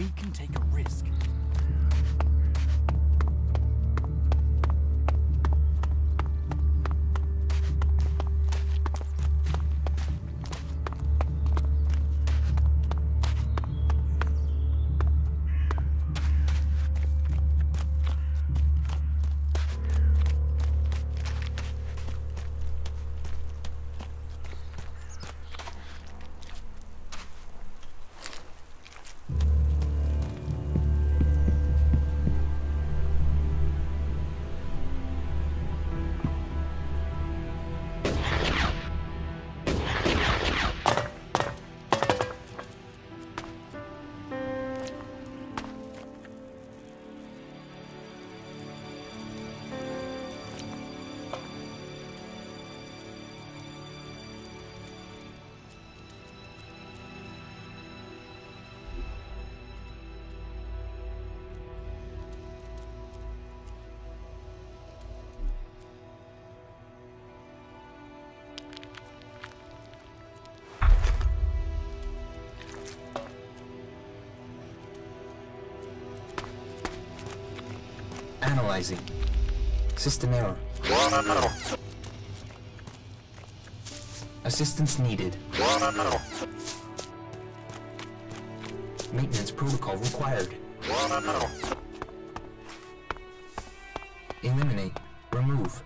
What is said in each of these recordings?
we can take a risk. Analyzing. System error. Assistance needed. Maintenance protocol required. Eliminate. Remove.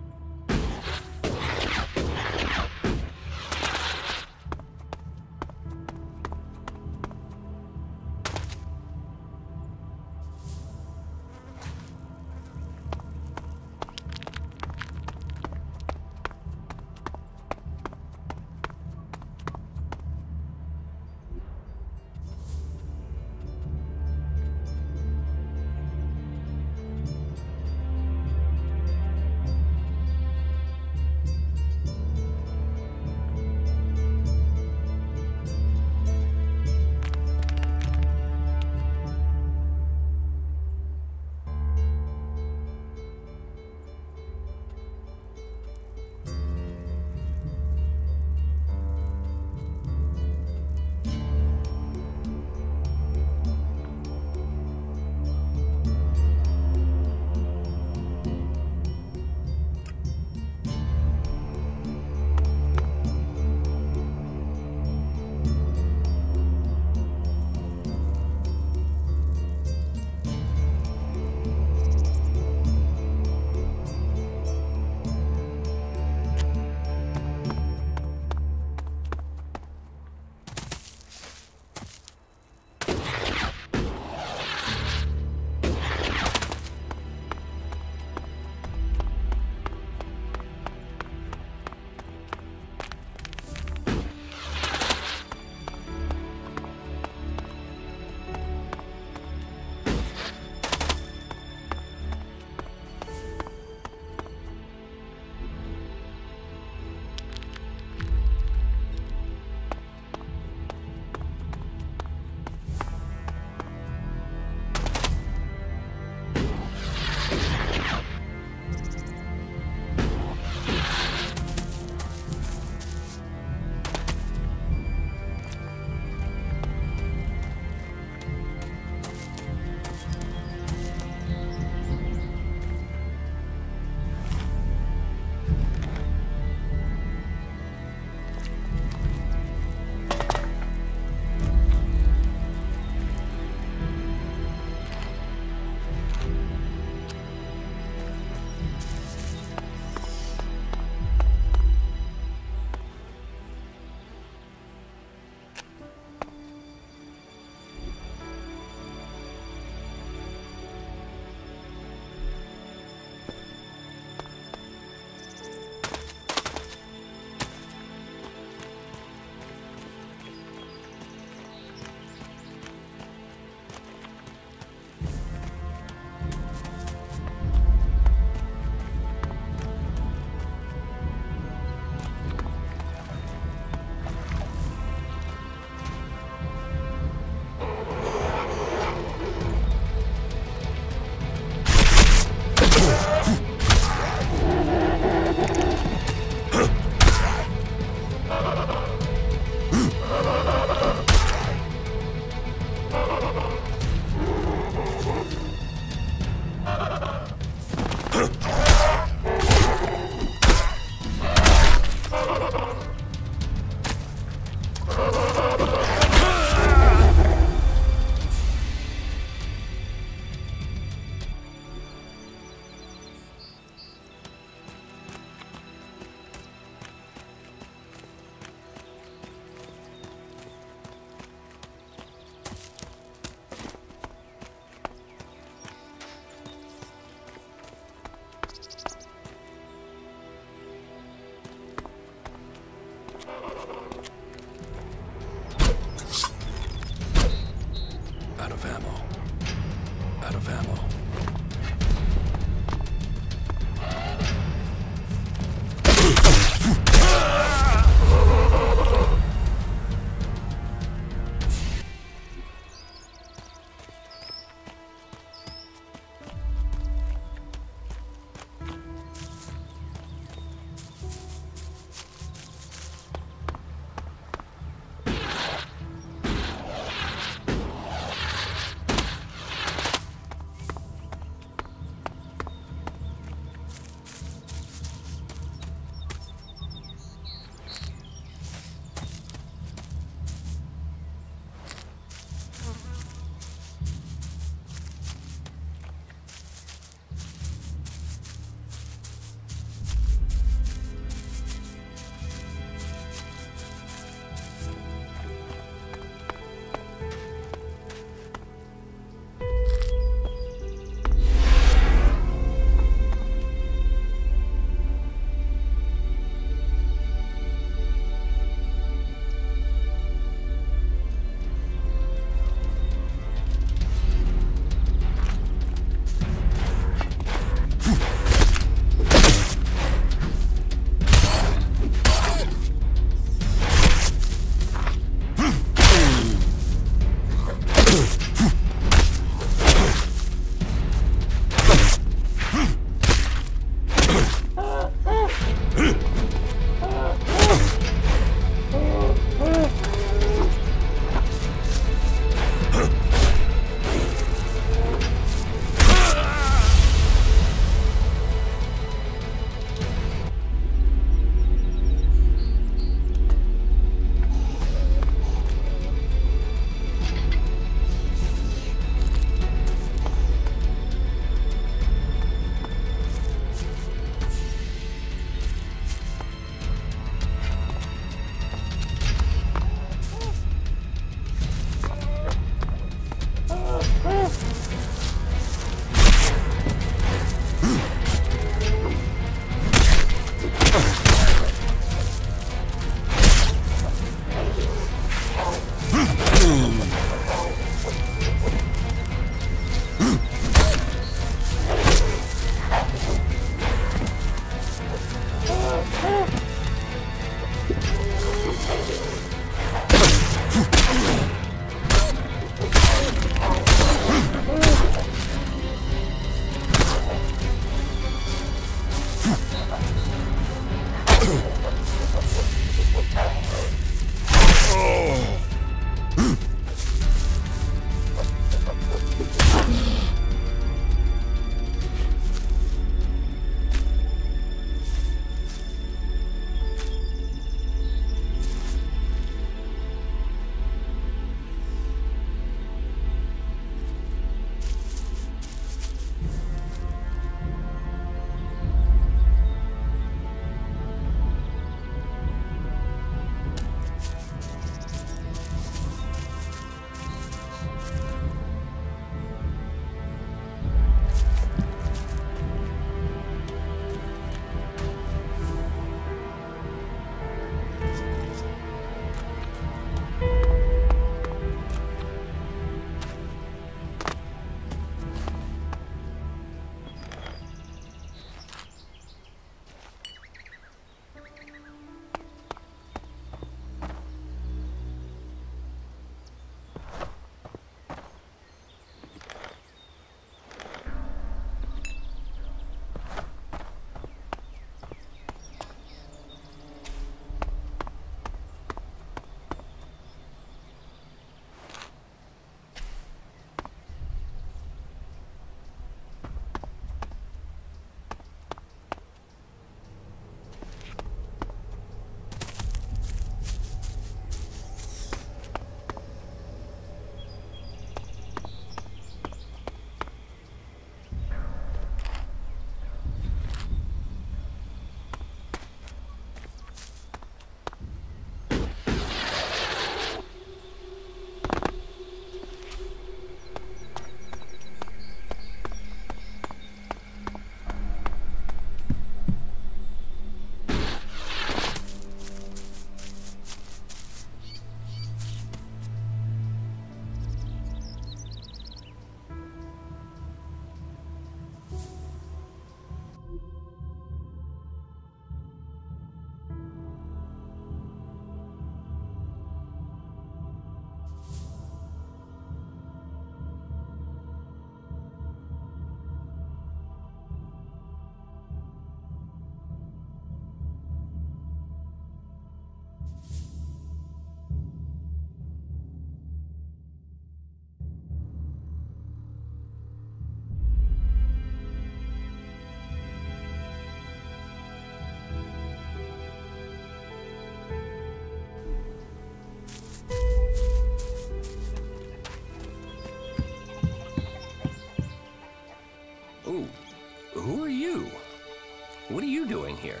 What are you doing here?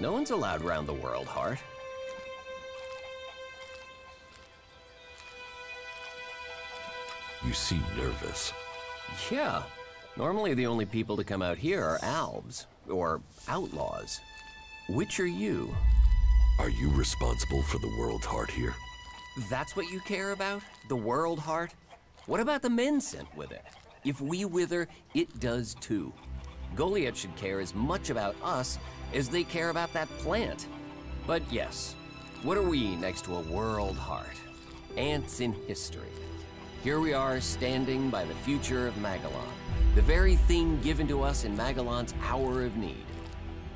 No one's allowed round the world, Hart. You seem nervous. Yeah. Normally the only people to come out here are albs, or outlaws. Which are you? Are you responsible for the world, Hart, here? That's what you care about? The world, Hart? What about the men sent with it? If we wither, it does too. Goliath should care as much about us as they care about that plant. But yes, what are we next to a world, Hart? Ants in history. Here we are standing by the future of Magellan, the very thing given to us in Magellan's hour of need.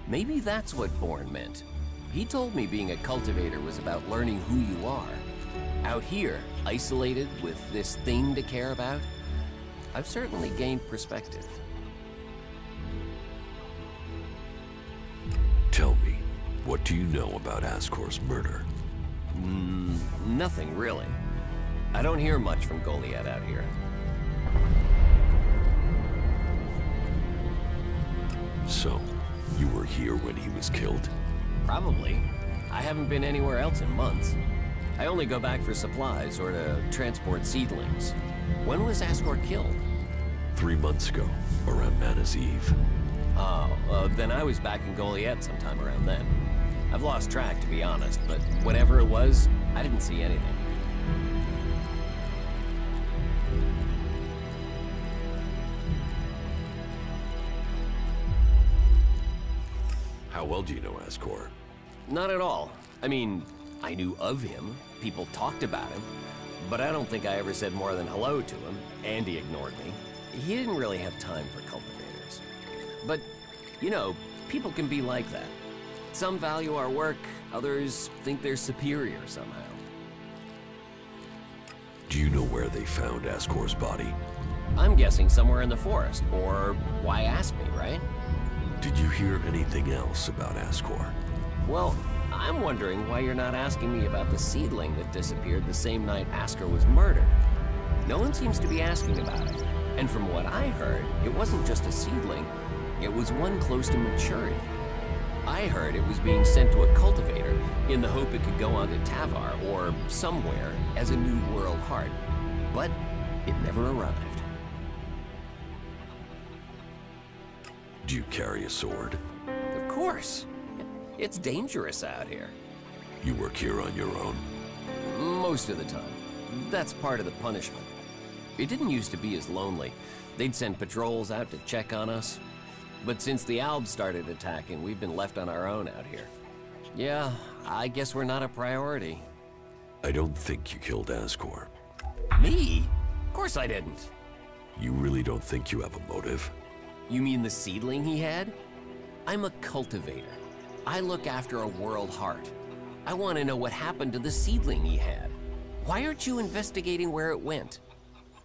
Maybe that's what Bourne meant. He told me being a cultivator was about learning who you are. Out here, isolated with this thing to care about, I've certainly gained perspective. Tell me, what do you know about Ascor's murder? Nothing really. I don't hear much from Goliath out here. So, you were here when he was killed? Probably. I haven't been anywhere else in months. I only go back for supplies or to transport seedlings. When was Ascor killed? 3 months ago, around Mana's Eve. Oh, then I was back in Goliath sometime around then. I've lost track, to be honest, but whatever it was, I didn't see anything. How well do you know Ascor? Not at all. I mean, I knew of him, people talked about him, but I don't think I ever said more than hello to him, and he ignored me. He didn't really have time for cultivators. But, you know, people can be like that. Some value our work, others think they're superior somehow. Do you know where they found Ascor's body? I'm guessing somewhere in the forest, or why ask me, right? Did you hear anything else about Ascor? Well, I'm wondering why you're not asking me about the seedling that disappeared the same night Ascor was murdered. No one seems to be asking about it. And from what I heard, it wasn't just a seedling, it was one close to maturity. I heard it was being sent to a cultivator in the hope it could go on to Tavar or somewhere as a new world heart. But it never arrived. Do you carry a sword? Of course. It's dangerous out here. You work here on your own? Most of the time. That's part of the punishment. It didn't used to be as lonely. They'd send patrols out to check on us. But since the Albs started attacking, we've been left on our own out here. Yeah, I guess we're not a priority. I don't think you killed Ascor. Me? Of course I didn't. You really don't think you have a motive? You mean the seedling he had? I'm a cultivator. I look after a world heart. I want to know what happened to the seedling he had. Why aren't you investigating where it went?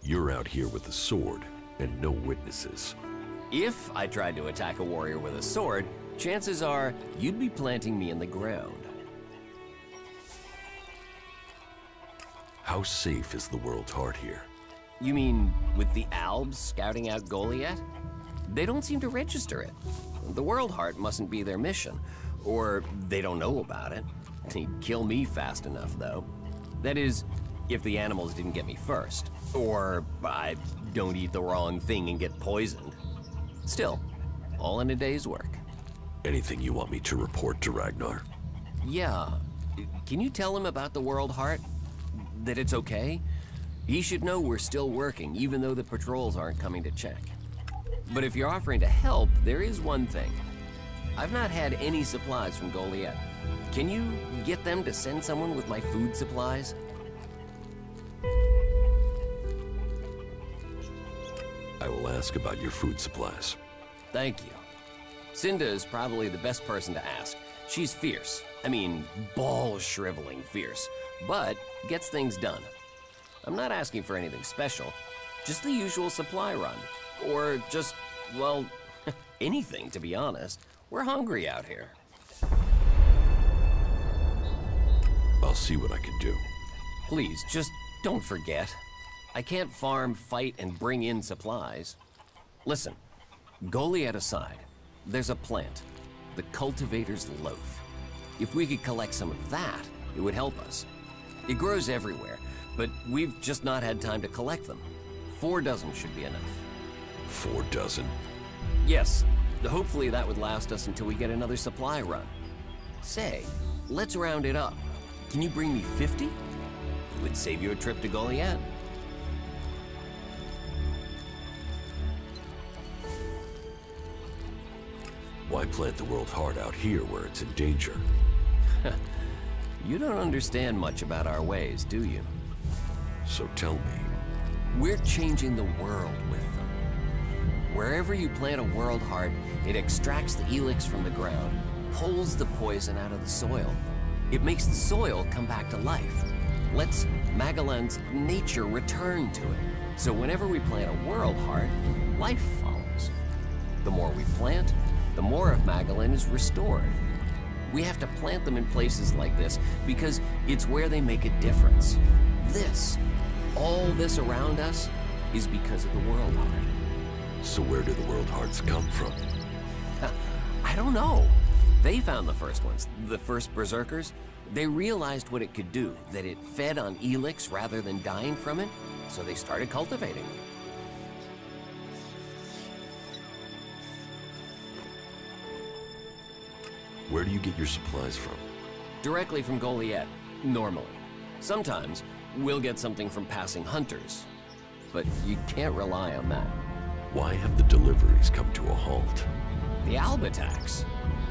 You're out here with a sword and no witnesses. If I tried to attack a warrior with a sword, chances are you'd be planting me in the ground. How safe is the world heart here? You mean with the Albs scouting out Goliath? They don't seem to register it. The World Heart mustn't be their mission, or they don't know about it. They'd kill me fast enough, though. That is, if the animals didn't get me first, or I don't eat the wrong thing and get poisoned. Still, all in a day's work. Anything you want me to report to Ragnar? Yeah. Can you tell him about the World Heart? That it's okay? He should know we're still working, even though the patrols aren't coming to check. But if you're offering to help, there is one thing. I've not had any supplies from Goliath. Can you get them to send someone with my food supplies? I will ask about your food supplies. Thank you. Cinda is probably the best person to ask. She's fierce. I mean, ball-shriveling fierce. But gets things done. I'm not asking for anything special. Just the usual supply run. Or just, well, anything, to be honest. We're hungry out here. I'll see what I can do. Please, just don't forget. I can't farm, fight, and bring in supplies. Listen, Goliath aside, there's a plant, the cultivator's loaf. If we could collect some of that, it would help us. It grows everywhere, but we've just not had time to collect them. 4 dozen should be enough. 4 dozen? Yes, hopefully that would last us until we get another supply run. Say, let's round it up. Can you bring me 50? It would save you a trip to Goliad. Why plant the world heart out here where it's in danger? You don't understand much about our ways, do you? So tell me. We're changing the world with them. Wherever you plant a world heart, it extracts the ELEX from the ground, pulls the poison out of the soil. It makes the soil come back to life. Lets Magellan's nature return to it. So whenever we plant a world heart, life follows. The more we plant, the more of Magellan is restored. We have to plant them in places like this because it's where they make a difference. All this around us, is because of the world heart. So where do the world hearts come from? I don't know. They found the first ones, the first berserkers. They realized what it could do, that it fed on ELEX rather than dying from it, so they started cultivating them. Where do you get your supplies from? Directly from Goliad, normally. Sometimes, we'll get something from passing hunters, but you can't rely on that. Why have the deliveries come to a halt? The Alb attacks.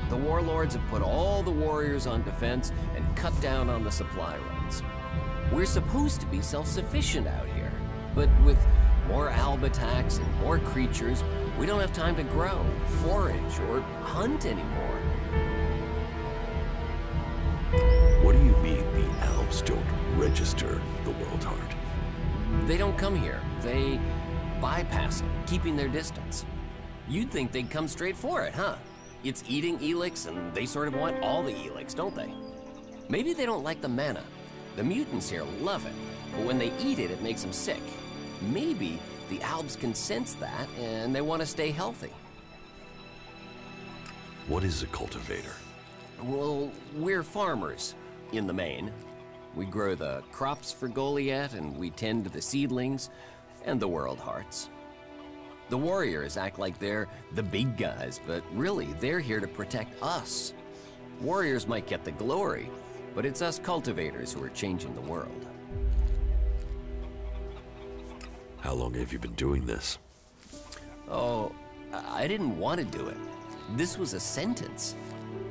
The warlords have put all the warriors on defense and cut down on the supply runs. We're supposed to be self-sufficient out here, but with more Alb attacks and more creatures, we don't have time to grow, forage, or hunt anymore. What do you mean the Albs don't register the world heart? They don't come here. They bypass it, keeping their distance. You'd think they'd come straight for it, huh? It's eating ELEX, and they sort of want all the ELEX, don't they? Maybe they don't like the mana. The mutants here love it, but when they eat it, it makes them sick. Maybe the Albs can sense that, and they want to stay healthy. What is a cultivator? Well, we're farmers, in the main. We grow the crops for Goliath, and we tend to the seedlings and the world hearts. The warriors act like they're the big guys, but really, they're here to protect us. Warriors might get the glory, but it's us cultivators who are changing the world. How long have you been doing this? Oh, I didn't want to do it. This was a sentence.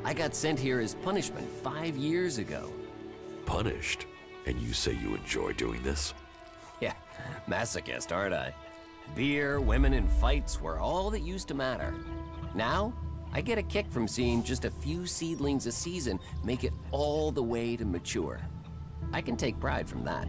I got sent here as punishment 5 years ago. Punished? And you say you enjoy doing this? Yeah, masochist, aren't I? Beer, women, and fights were all that used to matter. Now, I get a kick from seeing just a few seedlings a season make it all the way to mature. I can take pride from that.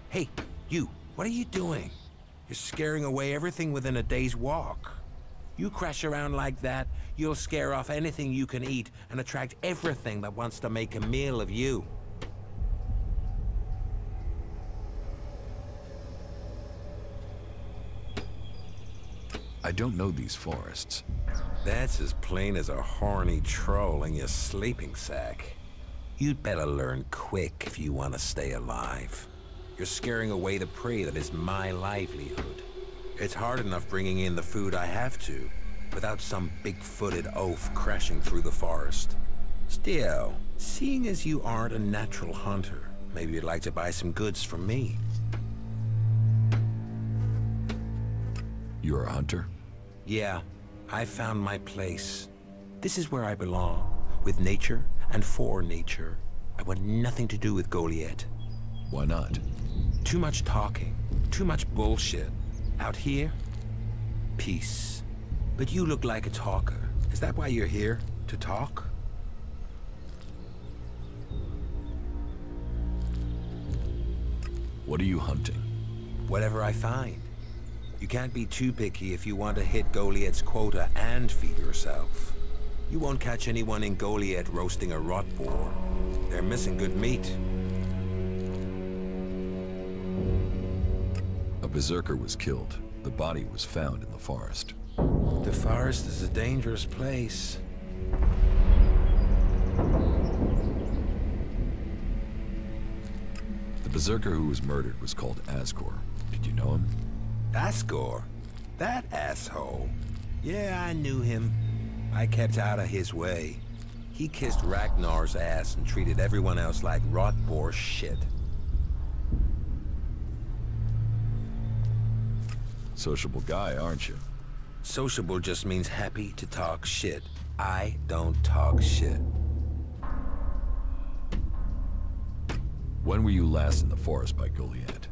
Hey, you, what are you doing? You're scaring away everything within a day's walk. You crash around like that, you'll scare off anything you can eat and attract everything that wants to make a meal of you. I don't know these forests. That's as plain as a horny troll in your sleeping sack. You'd better learn quick if you want to stay alive. You're scaring away the prey that is my livelihood. It's hard enough bringing in the food I have to, without some big-footed oaf crashing through the forest. Still, seeing as you aren't a natural hunter, maybe you'd like to buy some goods from me. You're a hunter? Yeah, I found my place. This is where I belong, with nature and for nature. I want nothing to do with Goliath. Why not? Too much talking, too much bullshit. Out here, peace. But you look like a talker. Is that why you're here? To talk? What are you hunting? Whatever I find. You can't be too picky if you want to hit Goliath's quota and feed yourself. You won't catch anyone in Goliath roasting a rot boar. They're missing good meat. A berserker was killed. The body was found in the forest. The forest is a dangerous place. The berserker who was murdered was called Asgore. Did you know him? Asgore? That asshole? Yeah, I knew him. I kept out of his way. He kissed Ragnar's ass and treated everyone else like rot boar shit. Sociable guy, aren't you? Sociable just means happy to talk shit. I don't talk shit. When were you last in the forest by Goliath?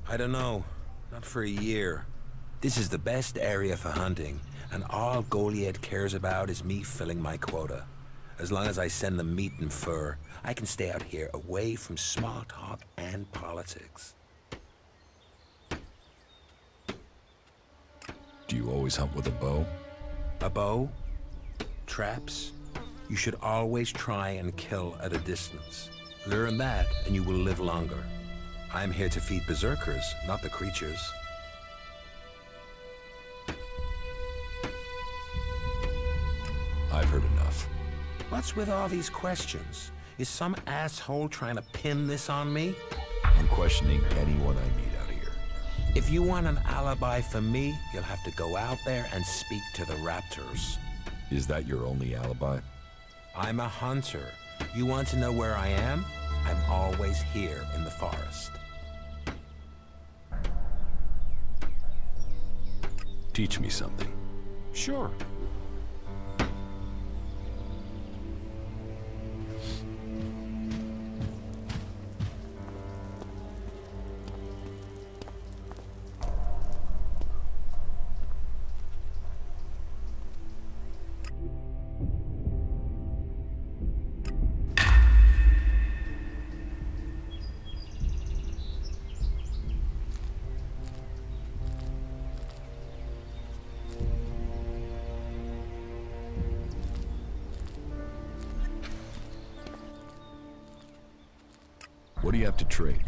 I don't know. Not for a year. This is the best area for hunting, and all Goliath cares about is me filling my quota. As long as I send them meat and fur, I can stay out here away from small talk and politics. Do you always hunt with a bow? A bow? Traps? You should always try and kill at a distance. Learn that, and you will live longer. I'm here to feed berserkers, not the creatures. I've heard enough. What's with all these questions? Is some asshole trying to pin this on me? I'm questioning anyone I meet out here. If you want an alibi for me, you'll have to go out there and speak to the raptors. Is that your only alibi? I'm a hunter. You want to know where I am? I'm always here in the forest. Teach me something. Sure. What do you have to trade?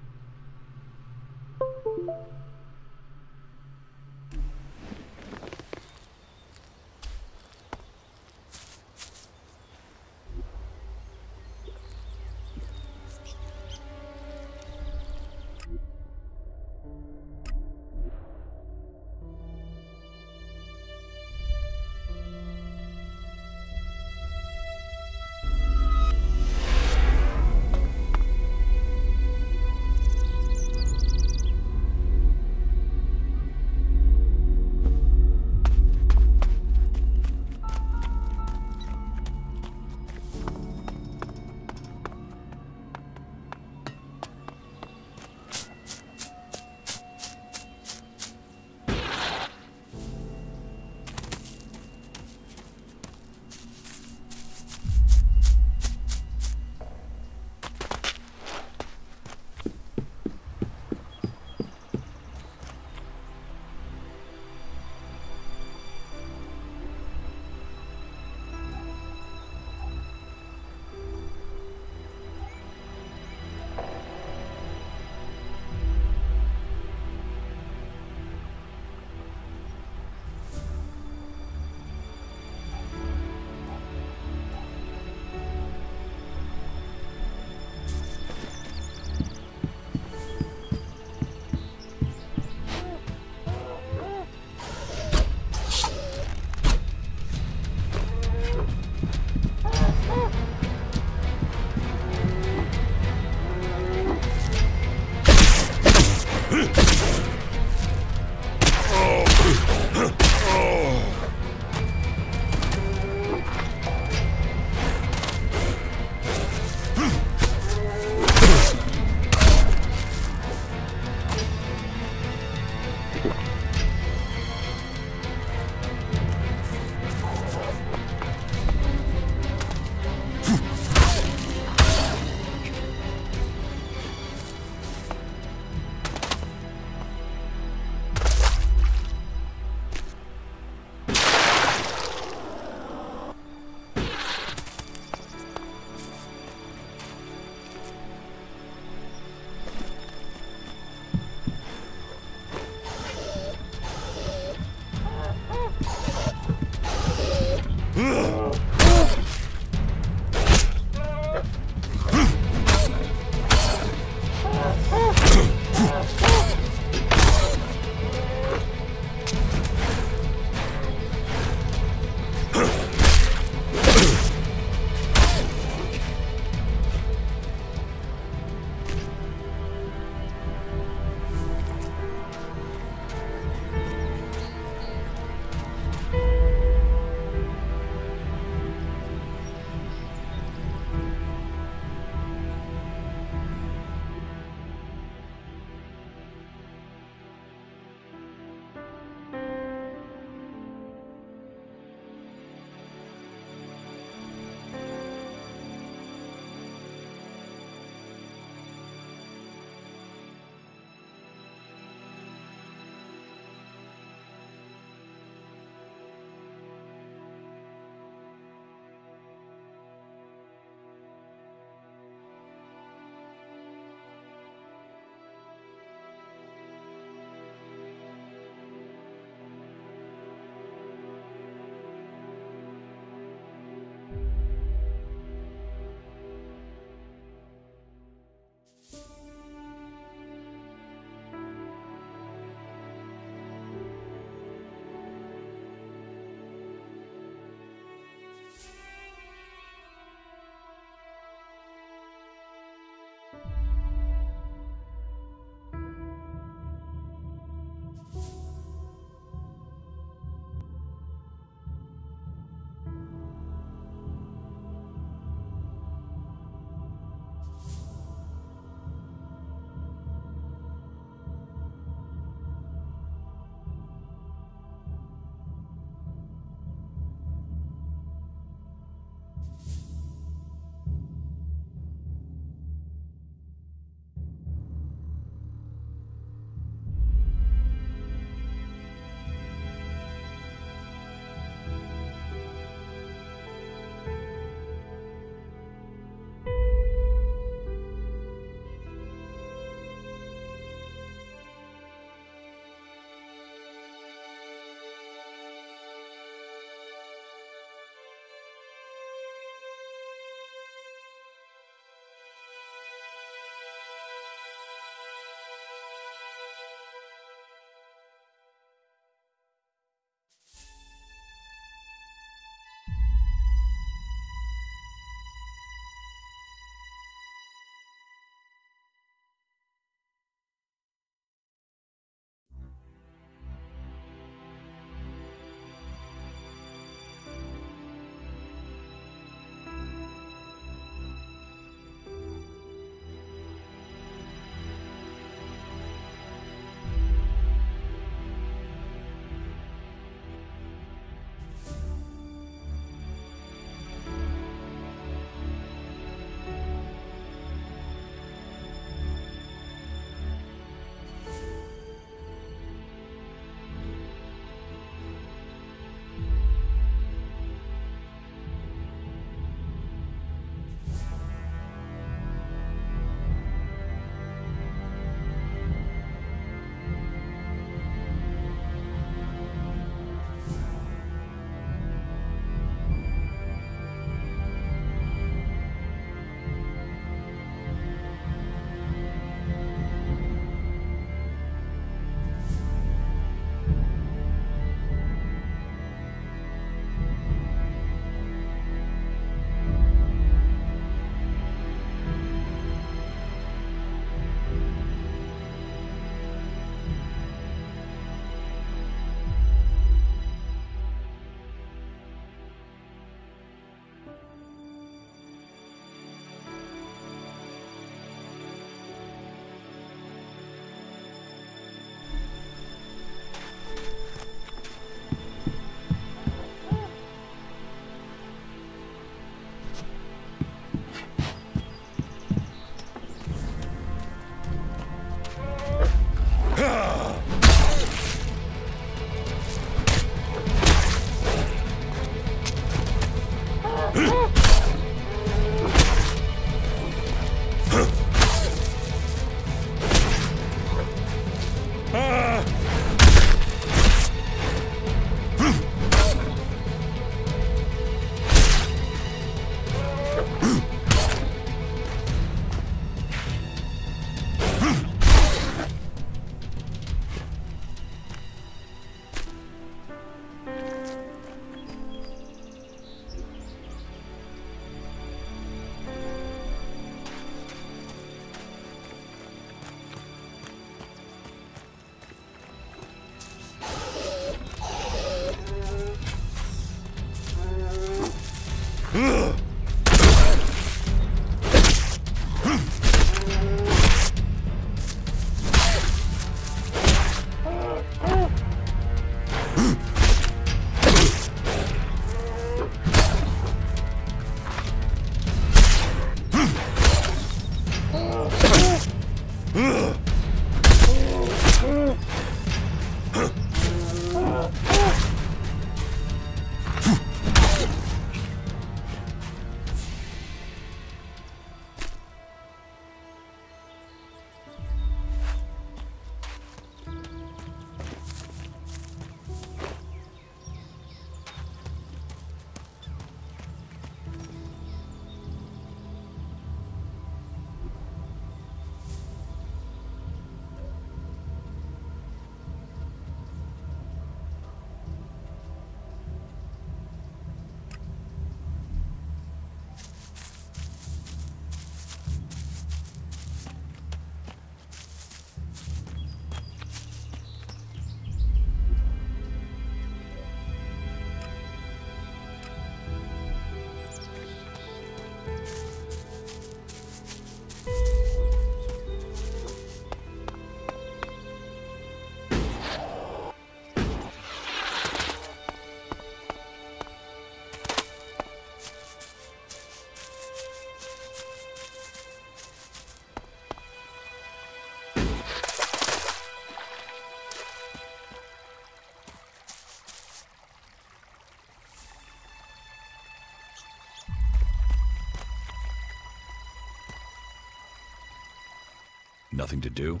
Nothing to do?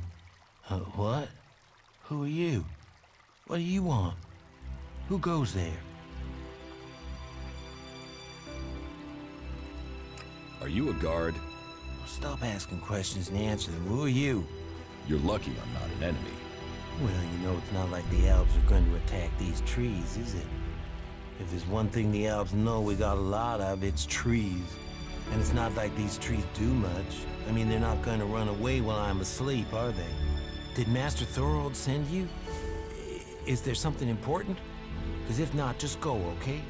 What? Who are you? What do you want? Who goes there? Are you a guard? Stop asking questions and answer them. Who are you? You're lucky I'm not an enemy. Well, you know, it's not like the Alps are going to attack these trees, is it? If there's one thing the Alps know we got a lot of, it's trees. And it's not like these trees do much. I mean, they're not going to run away while I'm asleep, are they? Did Master Thorold send you? Is there something important? Because if not, just go, okay?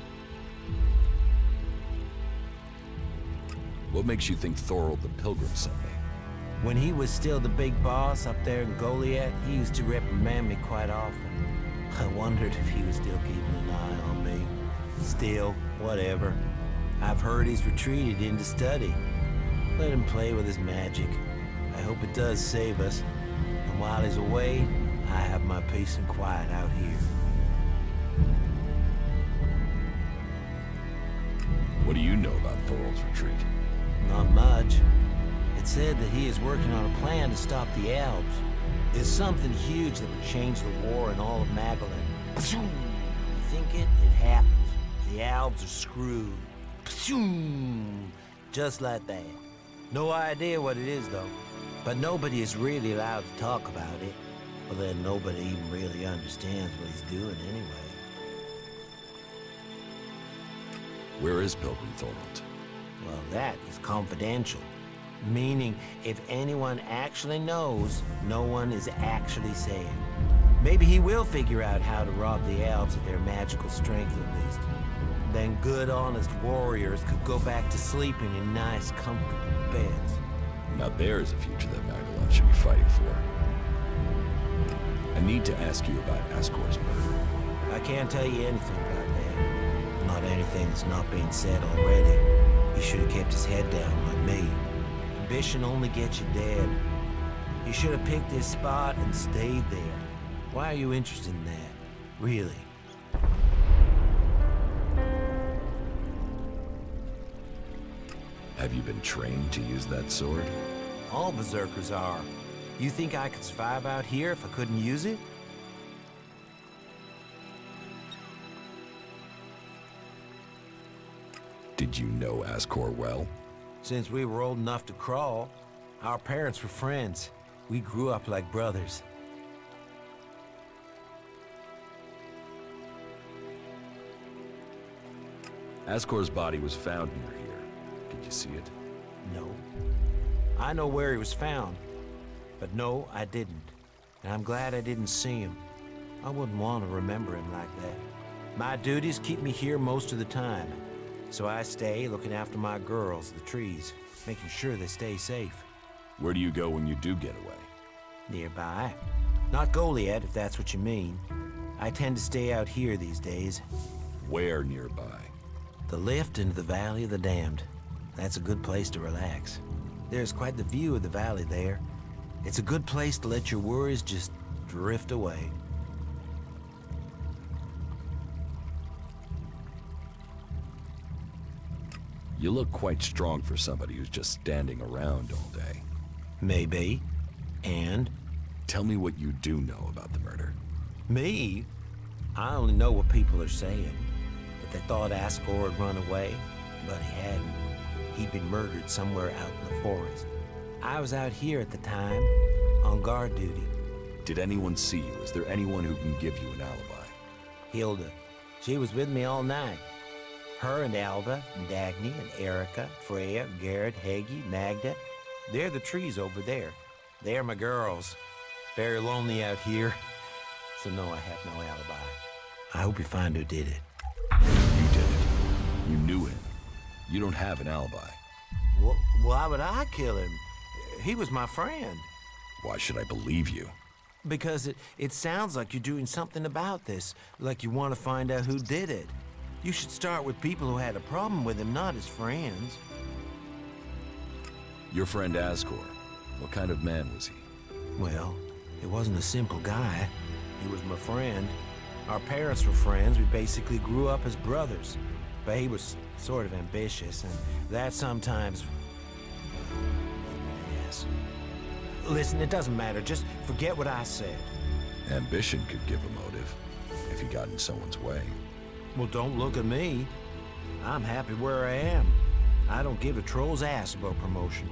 What makes you think Thorold the Pilgrim sent me? When he was still the big boss up there in Goliath, he used to reprimand me quite often. I wondered if he was still keeping an eye on me. Still, whatever. I've heard he's retreated into study. Let him play with his magic. I hope it does save us. And while he's away, I have my peace and quiet out here. What do you know about Thorold's retreat? Not much. It said that he is working on a plan to stop the Alps. It's something huge that would change the war in all of Magellan. You think it? It happens. The Alps are screwed. Just like that. No idea what it is, though. But nobody is really allowed to talk about it. Well, then nobody even really understands what he's doing anyway. Where is Pilgrim Thorold? Well, that is confidential. Meaning, if anyone actually knows, no one is actually saying. Maybe he will figure out how to rob the Alps of their magical strength at least. Then good, honest warriors could go back to sleeping in nice, comfortable beds. Now there's a future that Magellan should be fighting for. I need to ask you about Ascor's murder. I can't tell you anything about that. Not anything that's not being said already. He should have kept his head down like me. Ambition only gets you dead. You should have picked this spot and stayed there. Why are you interested in that? Really? Have you been trained to use that sword? All berserkers are. You think I could survive out here if I couldn't use it? Did you know Ascor well? Since we were old enough to crawl, our parents were friends. We grew up like brothers. Ascor's body was found near here. Did you see it? No. I know where he was found, but no, I didn't. And I'm glad I didn't see him. I wouldn't want to remember him like that. My duties keep me here most of the time. So I stay looking after my girls, the trees, making sure they stay safe. Where do you go when you do get away? Nearby. Not Goliath, if that's what you mean. I tend to stay out here these days. Where nearby? The lift into the Valley of the Damned. That's a good place to relax. There's quite the view of the valley there. It's a good place to let your worries just drift away. You look quite strong for somebody who's just standing around all day. Maybe. And? Tell me what you do know about the murder. Me? I only know what people are saying. That they thought Ascor had run away, but he hadn't. He'd been murdered somewhere out in the forest. I was out here at the time, on guard duty. Did anyone see you? Is there anyone who can give you an alibi? Hilda. She was with me all night. Her and Alba, and Dagny, and Erica, Freya, Garrett, Heggie, Magda. They're the trees over there. They're my girls. Very lonely out here. So no, I have no alibi. I hope you find who did it. You did it. You knew him. You don't have an alibi. Why would I kill him? He was my friend. Why should I believe you? Because it sounds like you're doing something about this. Like you want to find out who did it. You should start with people who had a problem with him, not his friends. Your friend Ascor. What kind of man was he? Well, he wasn't a simple guy. He was my friend. Our parents were friends. We basically grew up as brothers. But he was sort of ambitious, and that sometimes... Yes. Listen, it doesn't matter. Just forget what I said. Ambition could give a motive, if you got in someone's way. Well, don't look at me. I'm happy where I am. I don't give a troll's ass about promotion.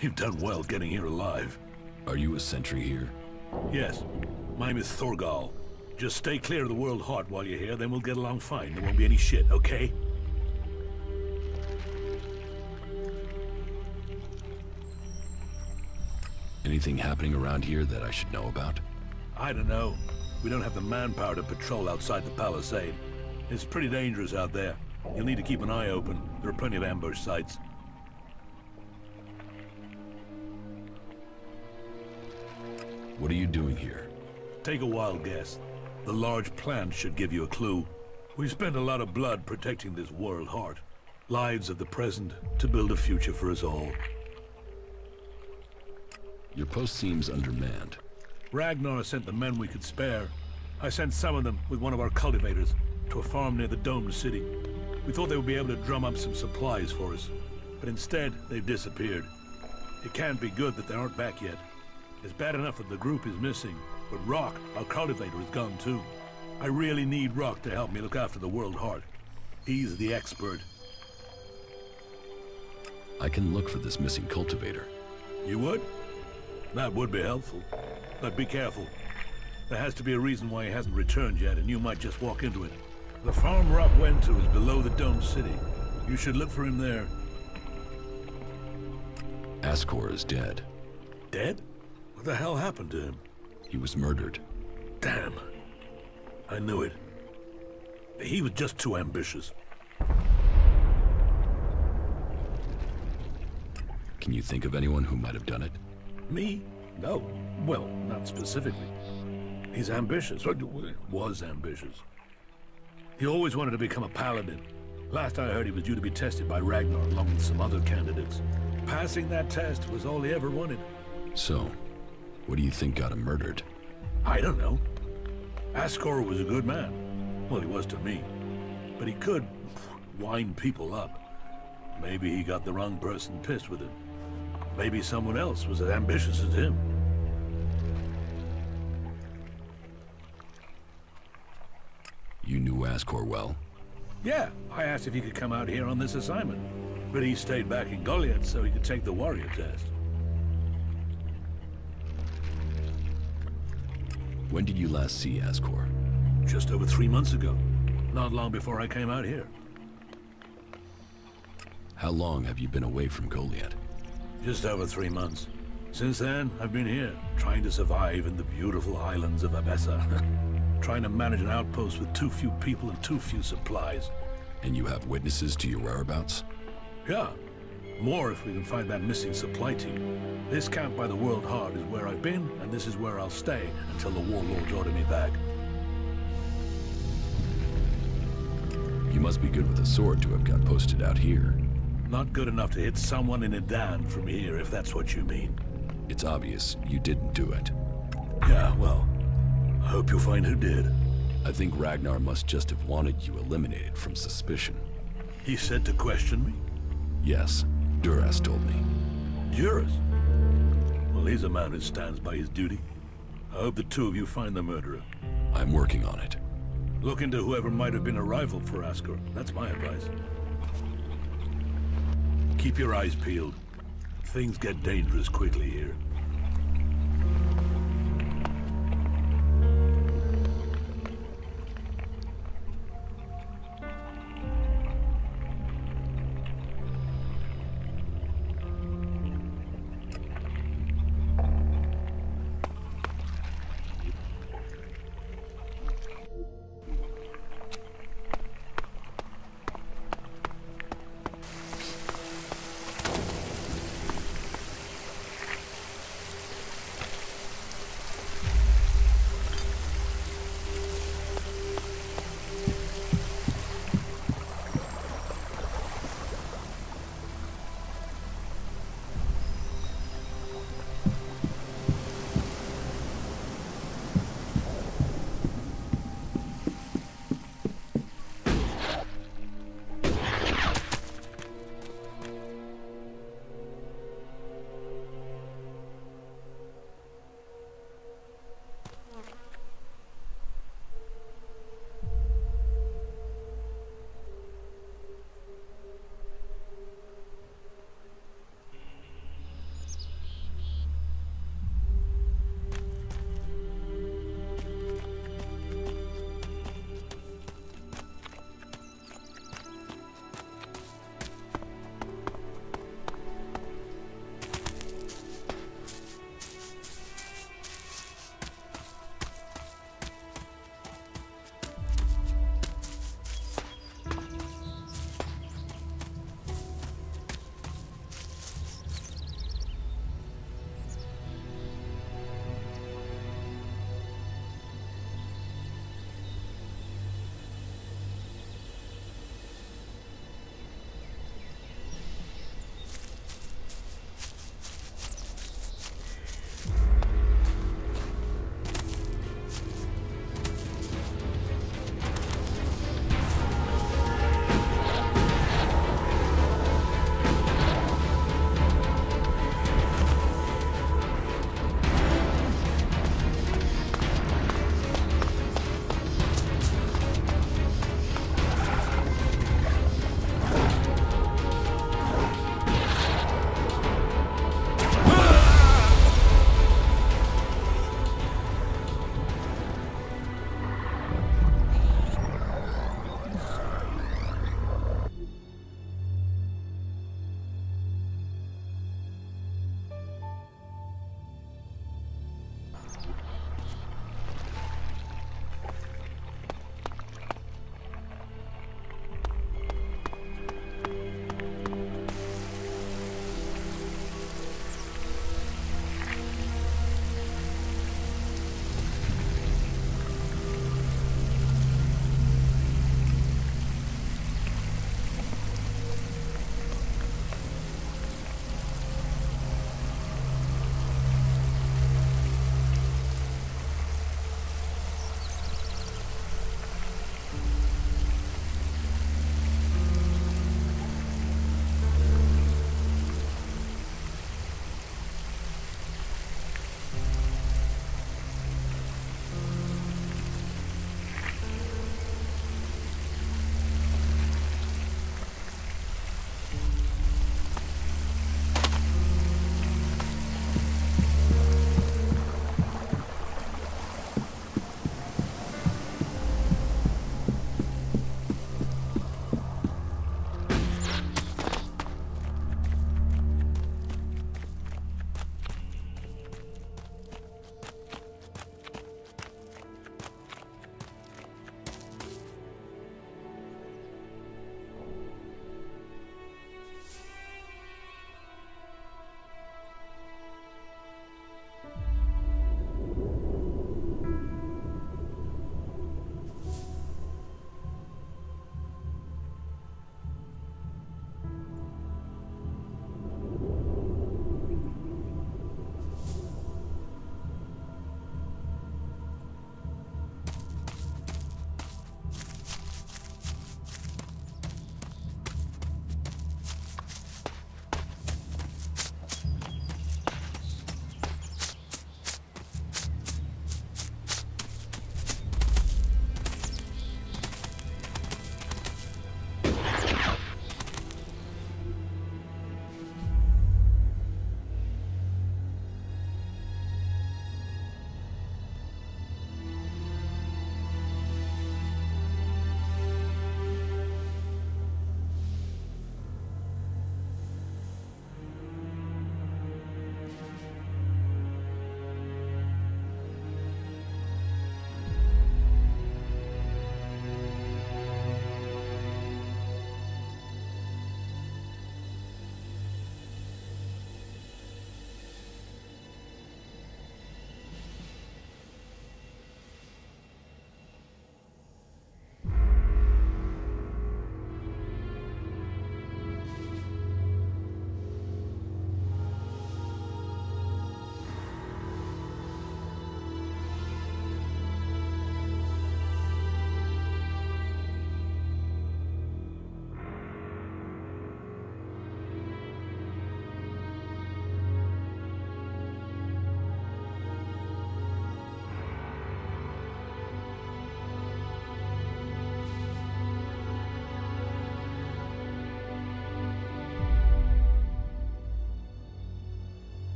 You've done well getting here alive. Are you a sentry here? Yes. My name is Thorgal. Just stay clear of the World Heart while you're here, then we'll get along fine. There won't be any shit, okay? Anything happening around here that I should know about? I don't know. We don't have the manpower to patrol outside the palisade. It's pretty dangerous out there. You'll need to keep an eye open. There are plenty of ambush sites. What are you doing here? Take a wild guess. The large plant should give you a clue. We've spent a lot of blood protecting this World Heart. Lives of the present to build a future for us all. Your post seems undermanned. Ragnar sent the men we could spare. I sent some of them with one of our cultivators to a farm near the domed city. We thought they would be able to drum up some supplies for us, but instead they've disappeared. It can't be good that they aren't back yet. It's bad enough that the group is missing, but Rock, our cultivator, is gone too. I really need Rock to help me look after the World Heart. He's the expert. I can look for this missing cultivator. You would? That would be helpful. But be careful. There has to be a reason why he hasn't returned yet, and you might just walk into it. The farm Rock went to is below the domed city. You should look for him there. Ascor is dead. Dead? What the hell happened to him? He was murdered. Damn. I knew it. He was just too ambitious. Can you think of anyone who might have done it? Me? No. Well, not specifically. He's ambitious. Was ambitious. He always wanted to become a paladin. Last I heard, he was due to be tested by Ragnar along with some other candidates. Passing that test was all he ever wanted. So, what do you think got him murdered? I don't know. Ascor was a good man. Well, he was to me. But he could wind people up. Maybe he got the wrong person pissed with him. Maybe someone else was as ambitious as him. You knew Ascor well? Yeah, I asked if he could come out here on this assignment. But he stayed back in Goliath so he could take the warrior test. When did you last see Ascor? Just over 3 months ago. Not long before I came out here. How long have you been away from Goliath? Just over 3 months. Since then, I've been here, trying to survive in the beautiful islands of Abessa. Trying to manage an outpost with too few people and too few supplies. And you have witnesses to your whereabouts? Yeah. More if we can find that missing supply team. This camp by the World Heart is where I've been, and this is where I'll stay until the warlords order me back. You must be good with a sword to have got posted out here. Not good enough to hit someone in Edan from here, if that's what you mean. It's obvious you didn't do it. Yeah, well, I hope you'll find who did. I think Ragnar must just have wanted you eliminated from suspicion. He said to question me? Yes, Duras told me. Duras? Well, he's a man who stands by his duty. I hope the two of you find the murderer. I'm working on it. Look into whoever might have been a rival for Ascor. That's my advice. Keep your eyes peeled. Things get dangerous quickly here.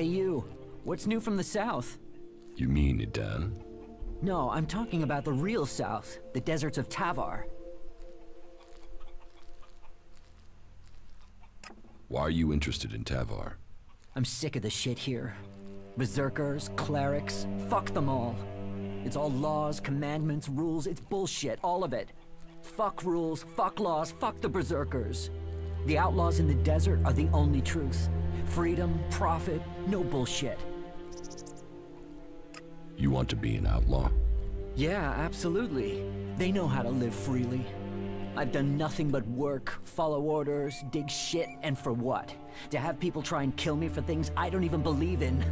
Hey you, what's new from the south? You mean Idan? No, I'm talking about the real south, the deserts of Tavar. Why are you interested in Tavar? I'm sick of the shit here. Berserkers, clerics, fuck them all. It's all laws, commandments, rules, it's bullshit, all of it. Fuck rules, fuck laws, fuck the berserkers. The outlaws in the desert are the only truth. Freedom, profit, no bullshit. You want to be an outlaw? Yeah, absolutely. They know how to live freely. I've done nothing but work, follow orders, dig shit, and for what? To have people try and kill me for things I don't even believe in.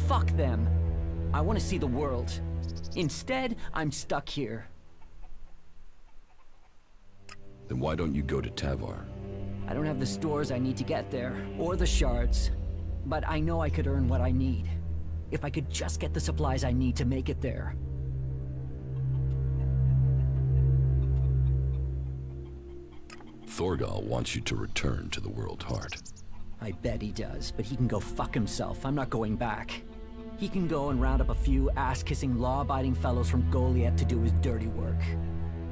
Fuck them. I want to see the world. Instead, I'm stuck here. Then why don't you go to Tavar? I don't have the stores I need to get there, or the shards. But I know I could earn what I need. If I could just get the supplies I need to make it there. Thorgal wants you to return to the World Heart. I bet he does, but he can go fuck himself. I'm not going back. He can go and round up a few ass-kissing, law-abiding fellows from Goliath to do his dirty work.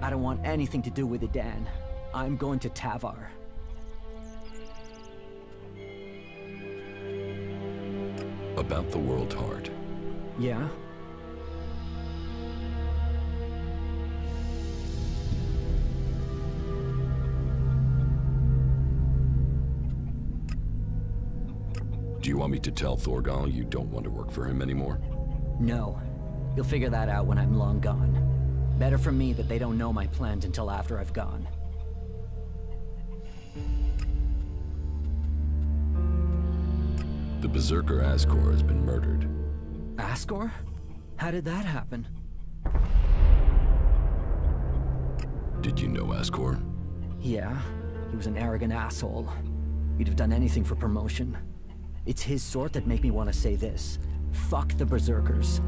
I don't want anything to do with Idan. I'm going to Tavar. About the World Heart. Yeah? Do you want me to tell Thorgal you don't want to work for him anymore? No. You'll figure that out when I'm long gone. Better for me that they don't know my plans until after I've gone. The Berserker Ascor has been murdered. Ascor? How did that happen? Did you know Ascor? Yeah, he was an arrogant asshole. He'd have done anything for promotion. It's his sort that make me want to say this. Fuck the Berserkers.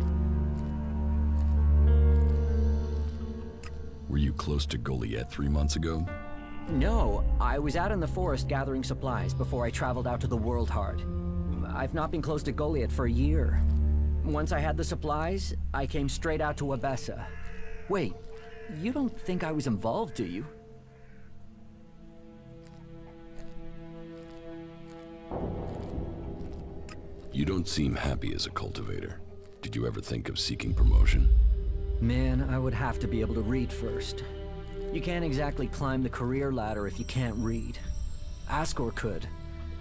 Were you close to Goliath 3 months ago? No, I was out in the forest gathering supplies before I traveled out to the World Heart. I've not been close to Goliath for a year. Once I had the supplies, I came straight out to Abessa. Wait, you don't think I was involved, do you? You don't seem happy as a cultivator. Did you ever think of seeking promotion? Man, I would have to be able to read first. You can't exactly climb the career ladder if you can't read. Ascor could.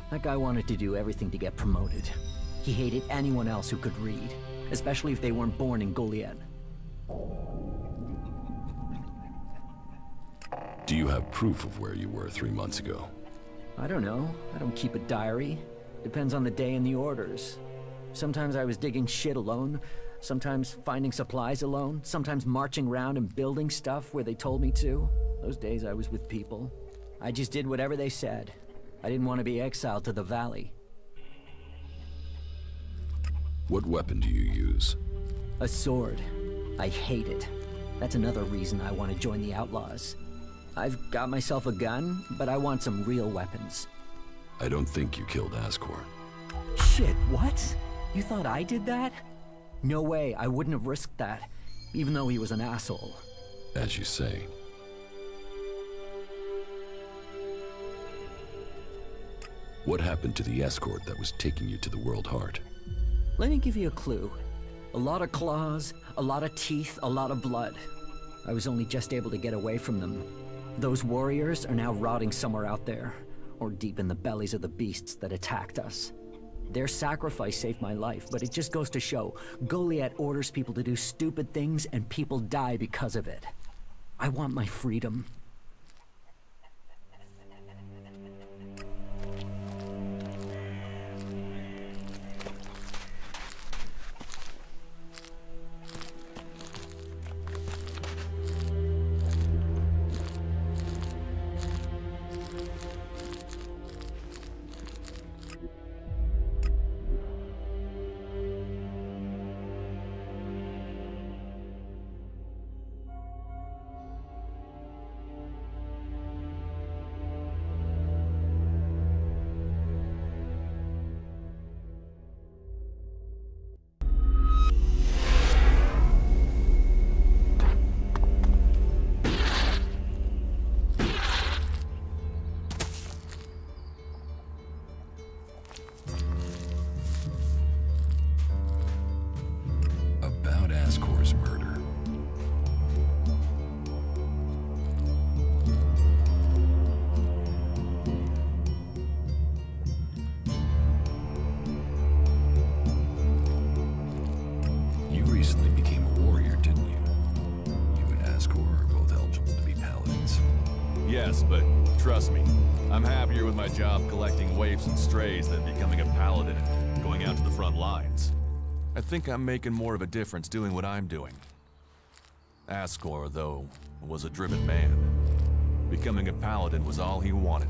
That guy wanted to do everything to get promoted. He hated anyone else who could read, especially if they weren't born in Goliath. Do you have proof of where you were 3 months ago? I don't know. I don't keep a diary. Depends on the day and the orders. Sometimes I was digging shit alone, sometimes finding supplies alone, sometimes marching around and building stuff where they told me to. Those days I was with people. I just did whatever they said. I didn't want to be exiled to the valley. What weapon do you use? A sword. I hate it. That's another reason I want to join the Outlaws. I've got myself a gun, but I want some real weapons. I don't think you killed Ascor. Shit, what? You thought I did that? No way, I wouldn't have risked that, even though he was an asshole. As you say. What happened to the escort that was taking you to the World Heart? Let me give you a clue. A lot of claws, a lot of teeth, a lot of blood. I was only just able to get away from them. Those warriors are now rotting somewhere out there, or deep in the bellies of the beasts that attacked us. Their sacrifice saved my life, but it just goes to show, Goliath orders people to do stupid things and people die because of it. I want my freedom. Ascor are both eligible to be paladins. Yes, but trust me, I'm happier with my job collecting waifs and strays than becoming a paladin and going out to the front lines. I think I'm making more of a difference doing what I'm doing. Ascor, though, was a driven man. Becoming a paladin was all he wanted.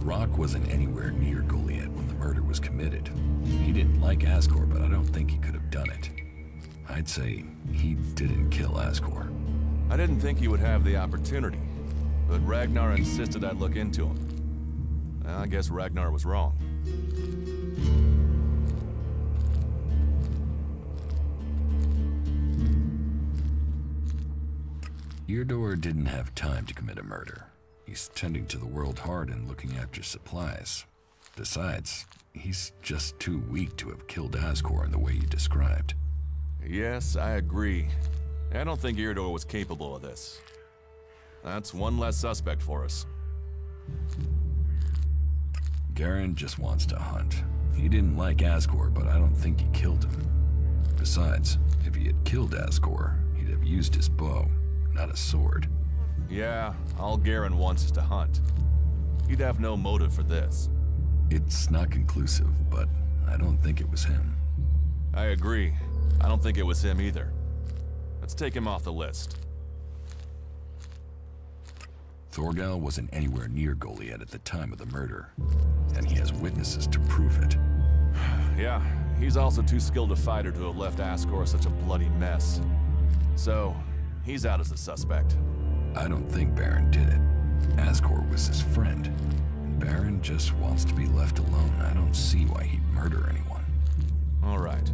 Rock wasn't anywhere near Goliath when the murder was committed. He didn't like Ascor, but I don't think he could have done it. I'd say he didn't kill Ascor. I didn't think he would have the opportunity, but Ragnar insisted I'd look into him. I guess Ragnar was wrong. Eardor didn't have time to commit a murder. He's tending to the world hard and looking after supplies. Besides, he's just too weak to have killed Ascor in the way you described. Yes, I agree. I don't think Eardor was capable of this. That's one less suspect for us. Garen just wants to hunt. He didn't like Ascor, but I don't think he killed him. Besides, if he had killed Ascor, he'd have used his bow, not a sword. Yeah, all Garen wants is to hunt. He'd have no motive for this. It's not conclusive, but I don't think it was him. I agree. I don't think it was him either. Let's take him off the list. Thorgal wasn't anywhere near Goliath at the time of the murder, and he has witnesses to prove it. Yeah, he's also too skilled a fighter to have left Ascor such a bloody mess. So, he's out as a suspect. I don't think Baron did it. Ascor was his friend. And Baron just wants to be left alone. I don't see why he'd murder anyone. All right.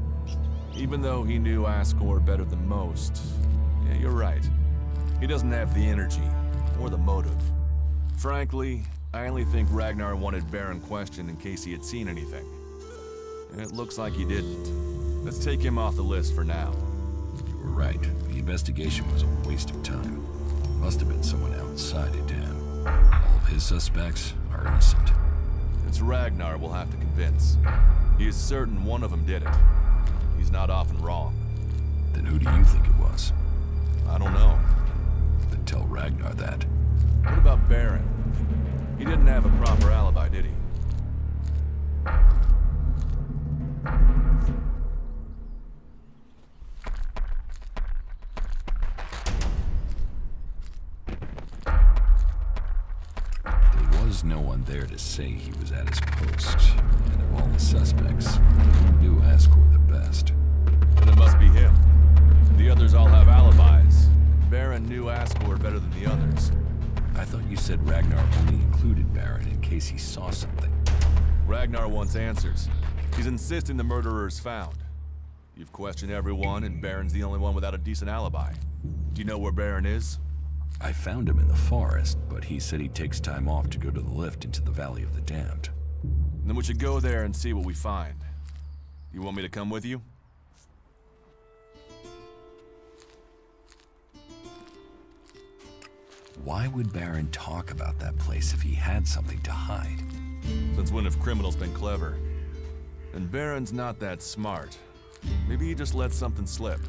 Even though he knew Ascor better than most, yeah, you're right. He doesn't have the energy or the motive. Frankly, I only think Ragnar wanted Baron questioned in case he had seen anything. And it looks like he didn't. Let's take him off the list for now. You were right. The investigation was a waste of time. Must have been someone outside of Dan. All of his suspects are innocent. It's Ragnar we'll have to convince. He is certain one of them did it. He's not often wrong. Then who do you think it was? I don't know. Then tell Ragnar that. What about Baron? He didn't have a proper alibi, did he? There was no one there to say he was at his post. And of all the suspects, he knew Ascor the best. Then it must be him. The others all have alibis. Baron knew Ascor better than the others. I thought you said Ragnar only included Baron in case he saw something. Ragnar wants answers. He's insisting the murderer is found. You've questioned everyone, and Baron's the only one without a decent alibi. Do you know where Baron is? I found him in the forest, but he said he takes time off to go to the lift into the Valley of the Damned. Then we should go there and see what we find. You want me to come with you? Why would Baron talk about that place if he had something to hide? Since when have criminals been clever? And Baron's not that smart. Maybe he just let something slip.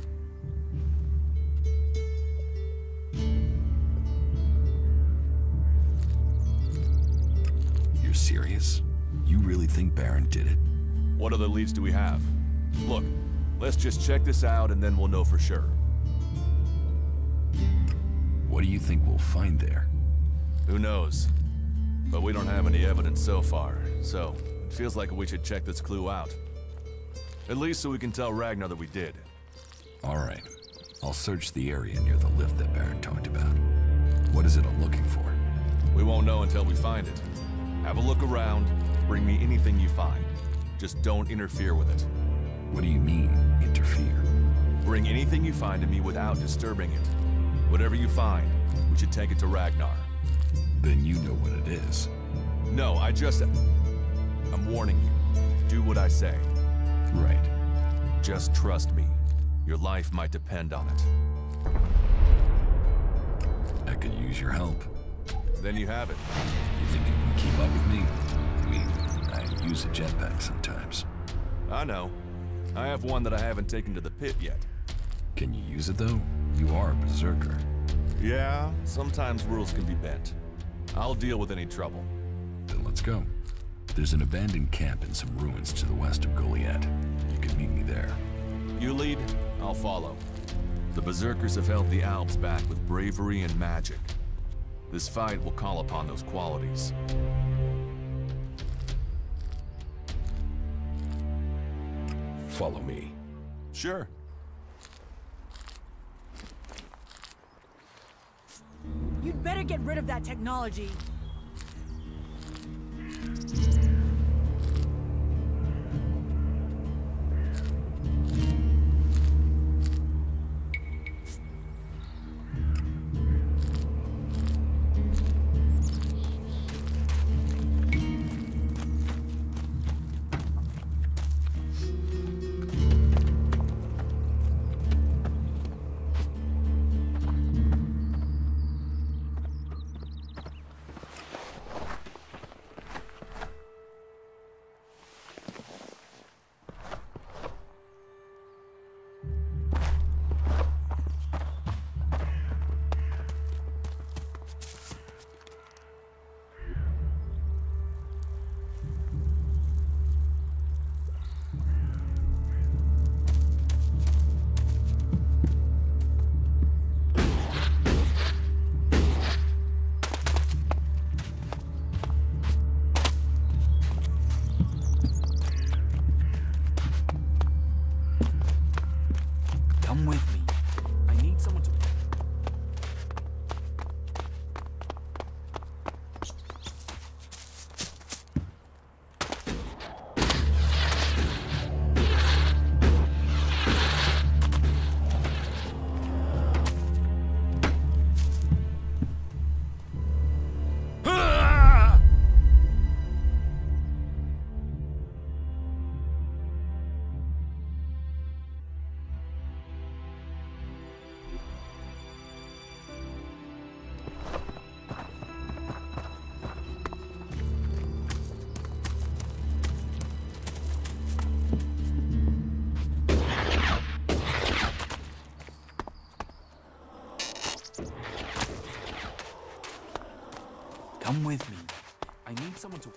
You're serious? You really think Baron did it? What other leads do we have? Look, let's just check this out and then we'll know for sure. What do you think we'll find there? Who knows? But we don't have any evidence so far, so it feels like we should check this clue out. At least so we can tell Ragnar that we did. All right. I'll search the area near the lift that Baron talked about. What is it I'm looking for? We won't know until we find it. Have a look around, bring me anything you find. Just don't interfere with it. What do you mean, interfere? Bring anything you find to me without disturbing it. Whatever you find, we should take it to Ragnar. Then you know what it is. No, I'm warning you. Do what I say. Right. Just trust me. Your life might depend on it. I could use your help. Then you have it. You think you can keep up with me? I mean, I use a jetpack sometimes. I know. I have one that I haven't taken to the pit yet. Can you use it though? You are a berserker. Yeah, sometimes rules can be bent. I'll deal with any trouble. Then let's go. There's an abandoned camp in some ruins to the west of Goliath. You can meet me there. You lead, I'll follow. The berserkers have held the Alps back with bravery and magic. This fight will call upon those qualities. Follow me. Sure. You'd better get rid of that technology. Come with me. I need someone to... Come with me. I need someone to...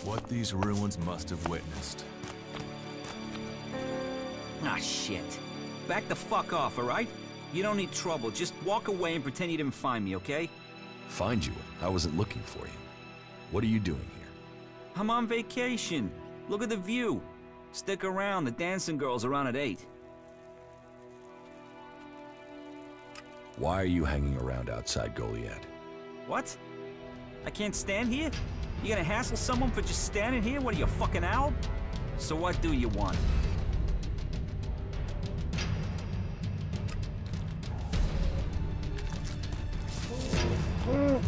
What these ruins must have witnessed. Ah, shit. Back the fuck off, alright? You don't need trouble. Just walk away and pretend you didn't find me, okay? Find you? I wasn't looking for you. What are you doing here? I'm on vacation. Look at the view. Stick around. The dancing girls are on at 8. Why are you hanging around outside Goliath? What? I can't stand here? You gonna hassle someone for just standing here? What are you, a fucking owl? So what do you want? I'll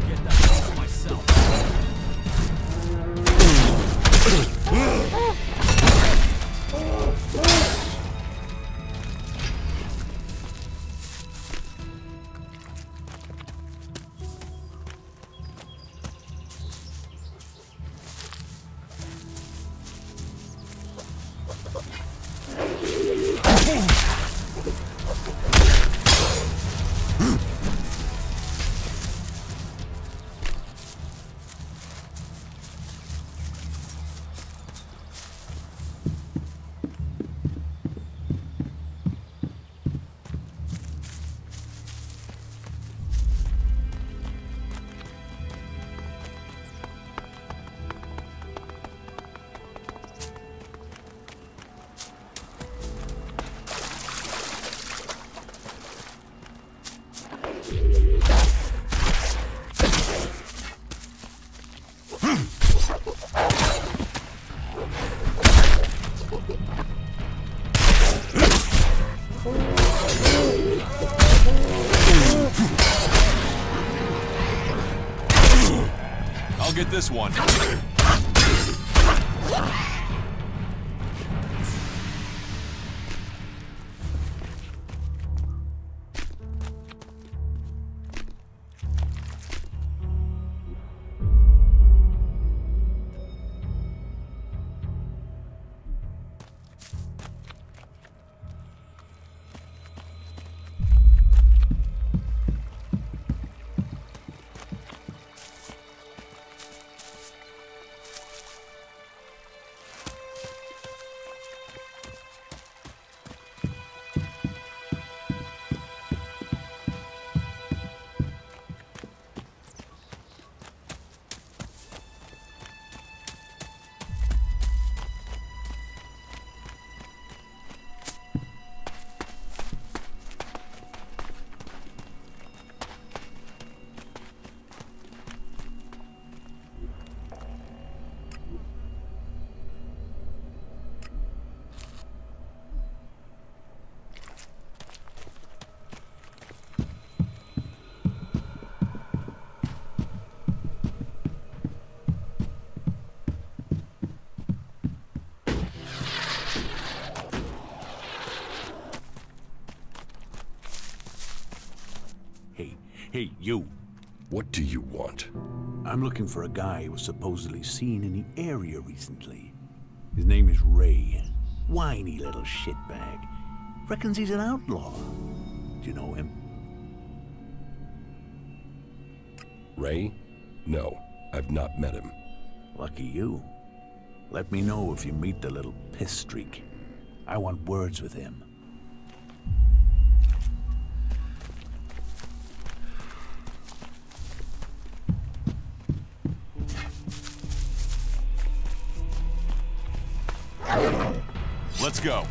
get that for myself. Forget this one. Hey, you. What do you want? I'm looking for a guy who was supposedly seen in the area recently. His name is Ray. Whiny little shitbag. Reckons he's an outlaw. Do you know him? Ray? No, I've not met him. Lucky you. Let me know if you meet the little piss streak. I want words with him. Let's go.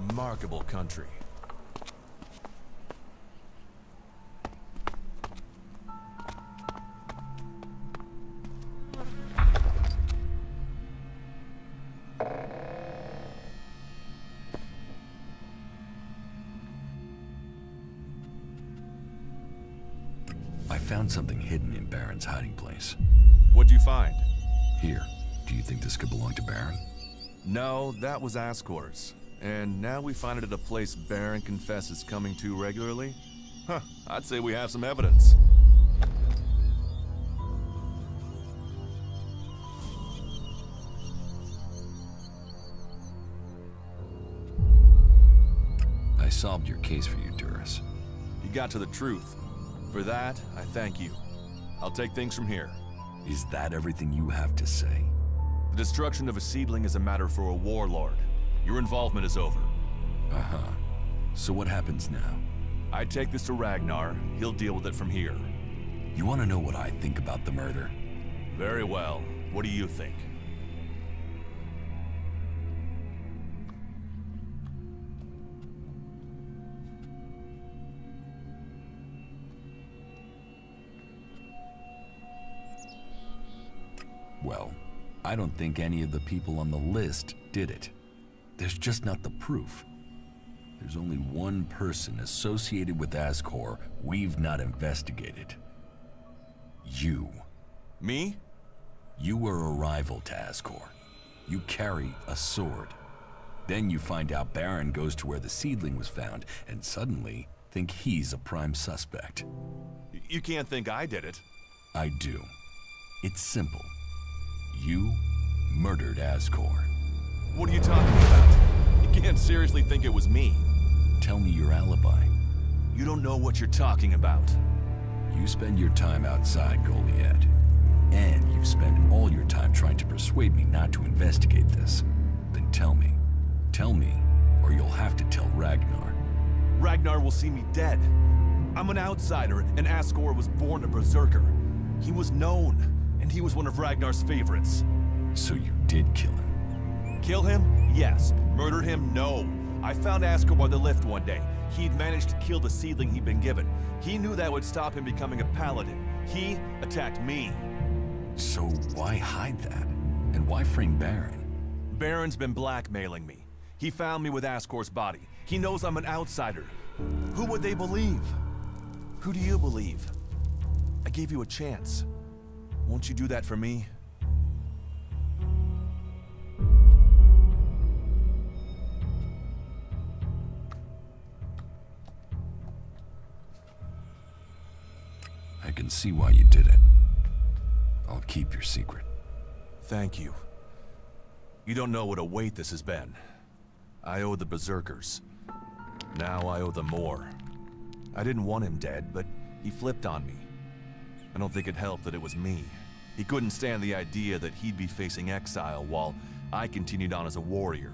Remarkable country. I found something hidden in Baron's hiding place. What'd you find? Here. Do you think this could belong to Baron? No, that was Ascor's. And now we find it at a place Baron confesses coming to regularly? Huh, I'd say we have some evidence. I solved your case for you, Duras. You got to the truth. For that, I thank you. I'll take things from here. Is that everything you have to say? The destruction of a seedling is a matter for a warlord. Your involvement is over. Uh-huh. So what happens now? I take this to Ragnar. He'll deal with it from here. You want to know what I think about the murder? Very well. What do you think? Well, I don't think any of the people on the list did it. There's just not the proof. There's only one person associated with Ascor we've not investigated. You. Me? You were a rival to Ascor. You carry a sword. Then you find out Baron goes to where the seedling was found, and suddenly think he's a prime suspect. You can't think I did it. I do. It's simple. You murdered Ascor. What are you talking about? You can't seriously think it was me. Tell me your alibi. You don't know what you're talking about. You spend your time outside Goliad, and you spend all your time trying to persuade me not to investigate this. Then tell me. Tell me, or you'll have to tell Ragnar. Ragnar will see me dead. I'm an outsider, and Asgore was born a berserker. He was known, and he was one of Ragnar's favorites. So you did kill him? Kill him? Yes. Murder him? No. I found Asgore by the lift one day. He'd managed to kill the seedling he'd been given. He knew that would stop him becoming a paladin. He attacked me. So why hide that? And why frame Baron? Baron's been blackmailing me. He found me with Asgore's body. He knows I'm an outsider. Who would they believe? Who do you believe? I gave you a chance. Won't you do that for me? I can see why you did it. I'll keep your secret. Thank you. You don't know what a weight this has been. I owe the Berserkers. Now I owe them more. I didn't want him dead, but he flipped on me. I don't think it helped that it was me. He couldn't stand the idea that he'd be facing exile while I continued on as a warrior.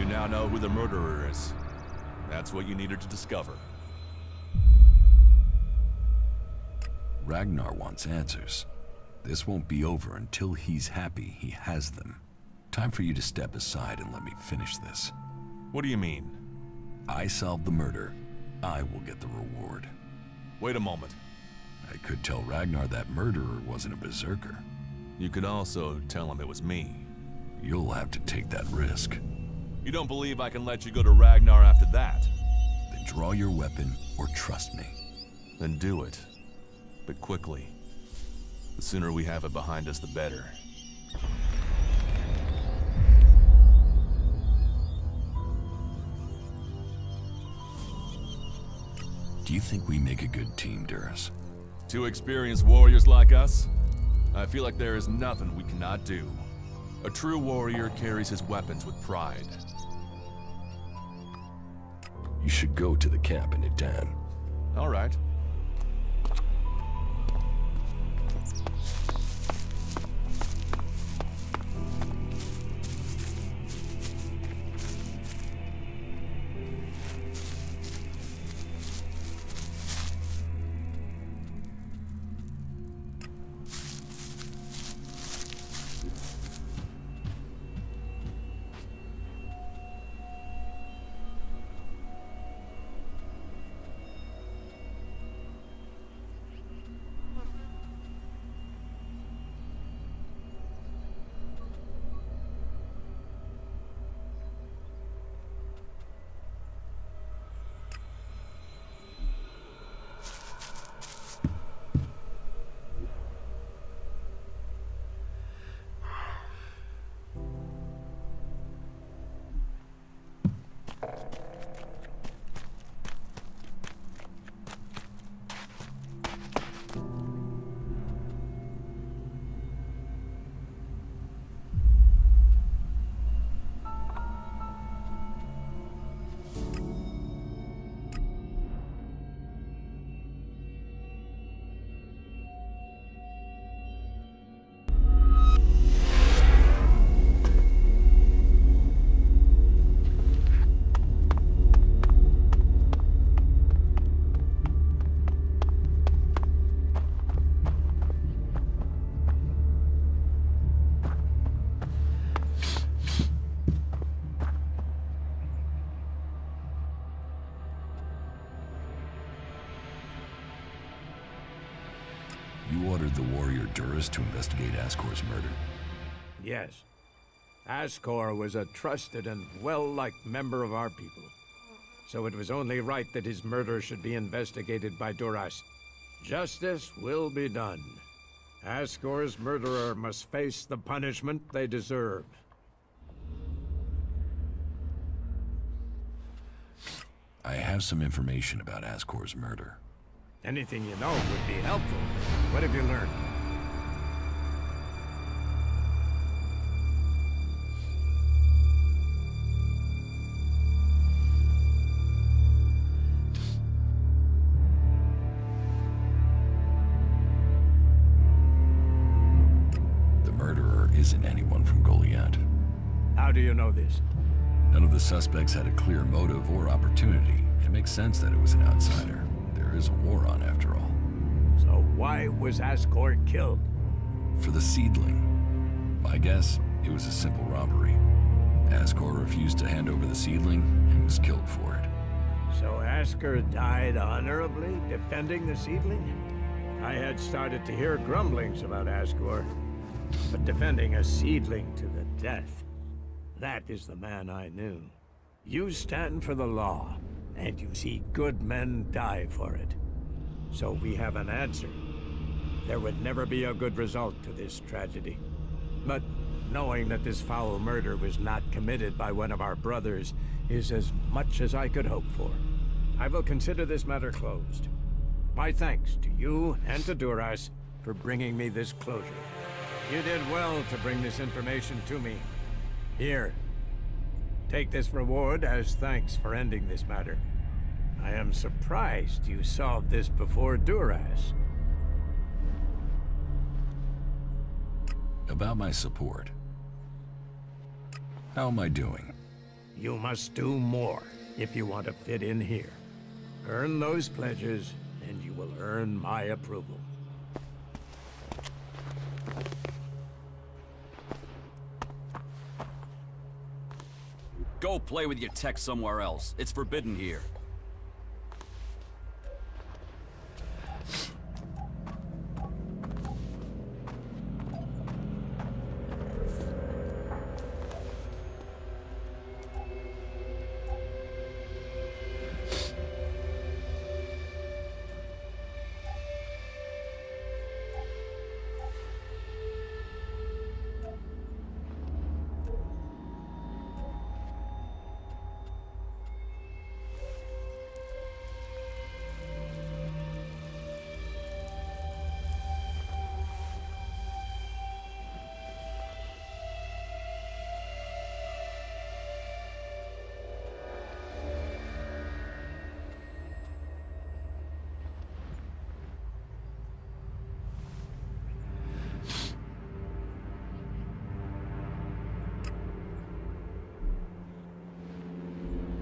You now know who the murderer is. That's what you needed to discover. Ragnar wants answers. This won't be over until he's happy he has them. Time for you to step aside and let me finish this. What do you mean? I solved the murder. I will get the reward. Wait a moment. I could tell Ragnar that murderer wasn't a berserker. You could also tell him it was me. You'll have to take that risk. You don't believe I can let you go to Ragnar after that? Then draw your weapon or trust me. Then do it. But quickly. The sooner we have it behind us, the better. Do you think we make a good team, Duras? Two experienced warriors like us? I feel like there is nothing we cannot do. A true warrior carries his weapons with pride. You should go to the camp in Idan. All right. You ordered the warrior Duras to investigate Ascor's murder? Yes. Ascor was a trusted and well-liked member of our people. So it was only right that his murder should be investigated by Duras. Justice will be done. Ascor's murderer must face the punishment they deserve. I have some information about Ascor's murder. Anything you know would be helpful. What have you learned? The murderer isn't anyone from Goliath. How do you know this? None of the suspects had a clear motive or opportunity. It makes sense that it was an outsider. There is a war on, after all. So why was Ascor killed? For the seedling. My guess, it was a simple robbery. Ascor refused to hand over the seedling and was killed for it. So Ascor died honorably, defending the seedling? I had started to hear grumblings about Ascor, but defending a seedling to the death, that is the man I knew. You stand for the law, and you see good men die for it. So we have an answer. There would never be a good result to this tragedy. But knowing that this foul murder was not committed by one of our brothers is as much as I could hope for. I will consider this matter closed. My thanks to you and to Duras for bringing me this closure. You did well to bring this information to me. Here, take this reward as thanks for ending this matter. I am surprised you solved this before Duras. About my support. How am I doing? You must do more if you want to fit in here. Earn those pledges, and you will earn my approval. Go play with your tech somewhere else. It's forbidden here.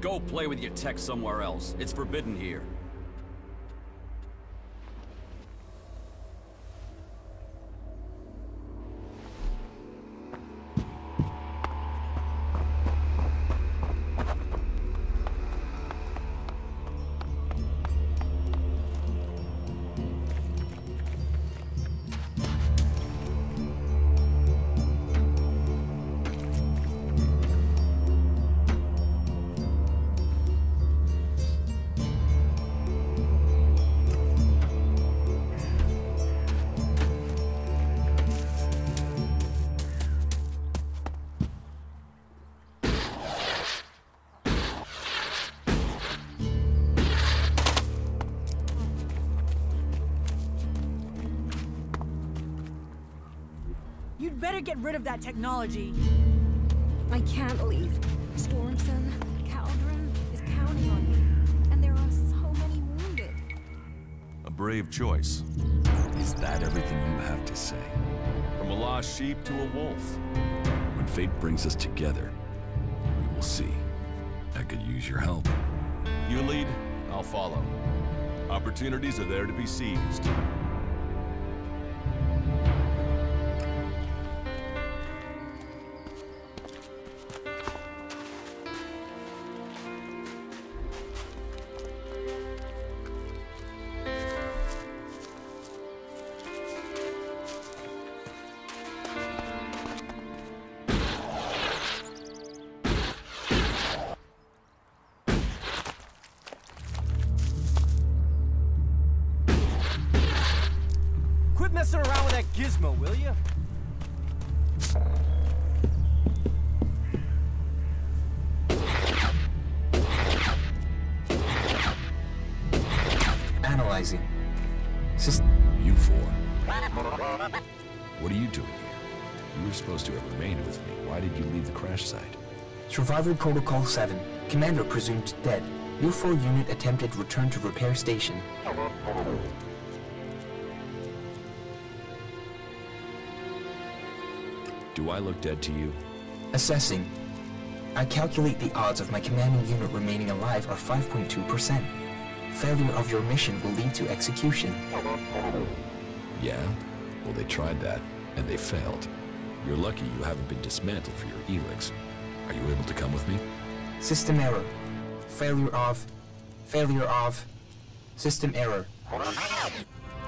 Go play with your tech somewhere else. It's forbidden here. You'd better get rid of that technology. I can't leave. Swarmson, Caldron is counting on me, and there are so many wounded. A brave choice. Is that everything you have to say? From a lost sheep to a wolf. When fate brings us together, we will see. I could use your help. You lead, I'll follow. Opportunities are there to be seized. Messing around with that gizmo, will you? Analyzing. You four. What are you doing here? You were supposed to have remained with me. Why did you leave the crash site? Survival Protocol 7. Commander presumed dead. U4 unit attempted return to repair station. Do I look dead to you? Assessing. I calculate the odds of my commanding unit remaining alive are 5.2%. Failure of your mission will lead to execution. Yeah? Well, they tried that, and they failed. You're lucky you haven't been dismantled for your ELEX. Are you able to come with me? System error. Failure of... System error.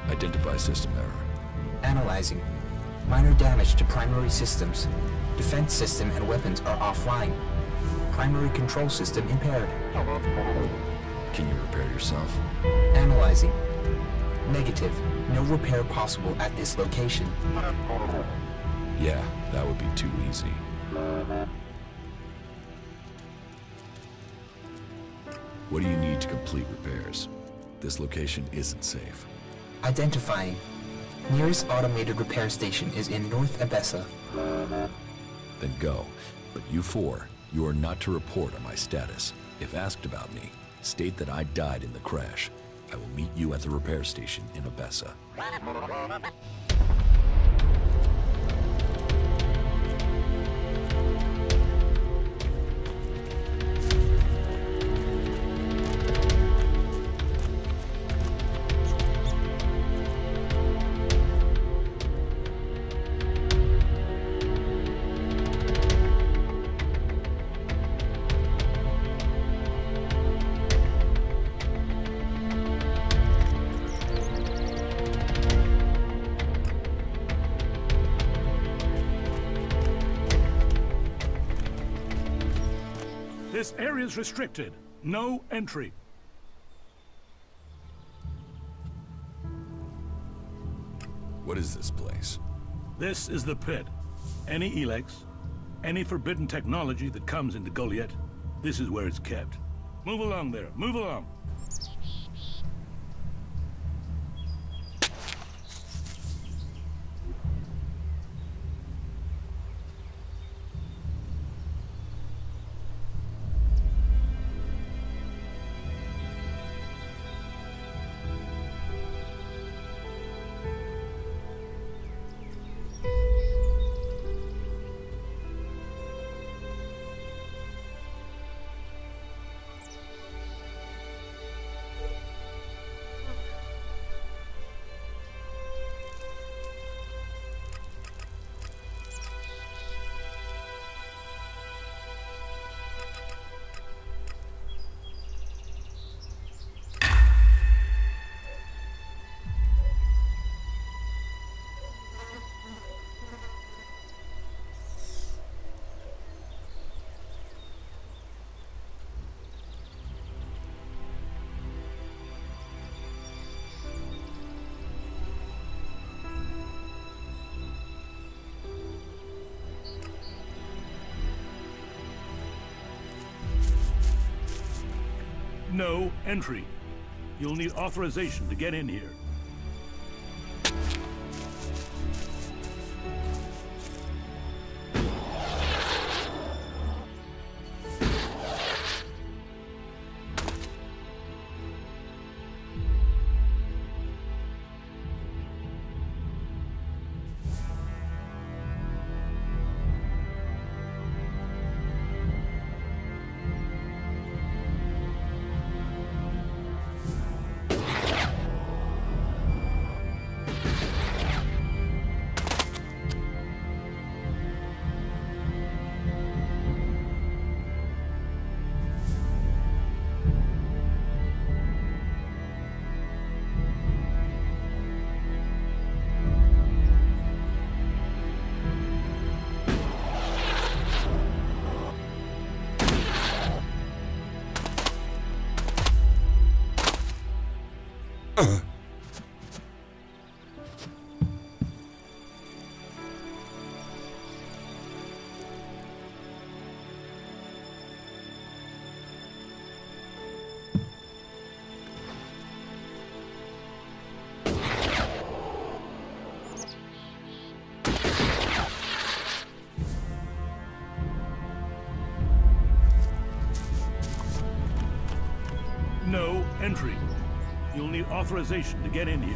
Identify system error. Analyzing. Minor damage to primary systems. Defense system and weapons are offline. Primary control system impaired. Can you repair yourself? Analyzing. Negative. No repair possible at this location. Yeah, that would be too easy. What do you need to complete repairs? This location isn't safe. Identifying. Nearest automated repair station is in North Abessa. Then go. But you four, you are not to report on my status. If asked about me, state that I died in the crash. I will meet you at the repair station in Abessa. This area's restricted. No entry. What is this place? This is the pit. Any ELEX, any forbidden technology that comes into Goliath, this is where it's kept. Move along there, move along. No entry. You'll need authorization to get in here. No entry. You'll need authorization to get in here.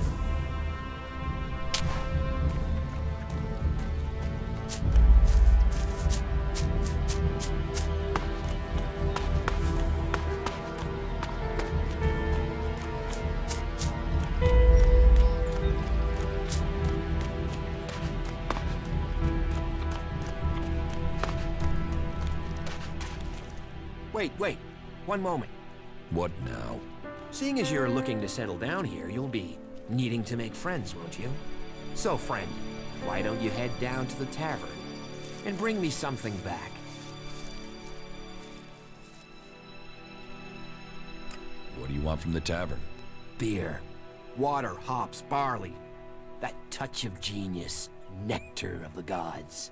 Wait. One moment. What now? Seeing as you're looking to settle down here, you'll be needing to make friends, won't you? So, friend, why don't you head down to the tavern and bring me something back? What do you want from the tavern? Beer, water, hops, barley. That touch of genius, nectar of the gods.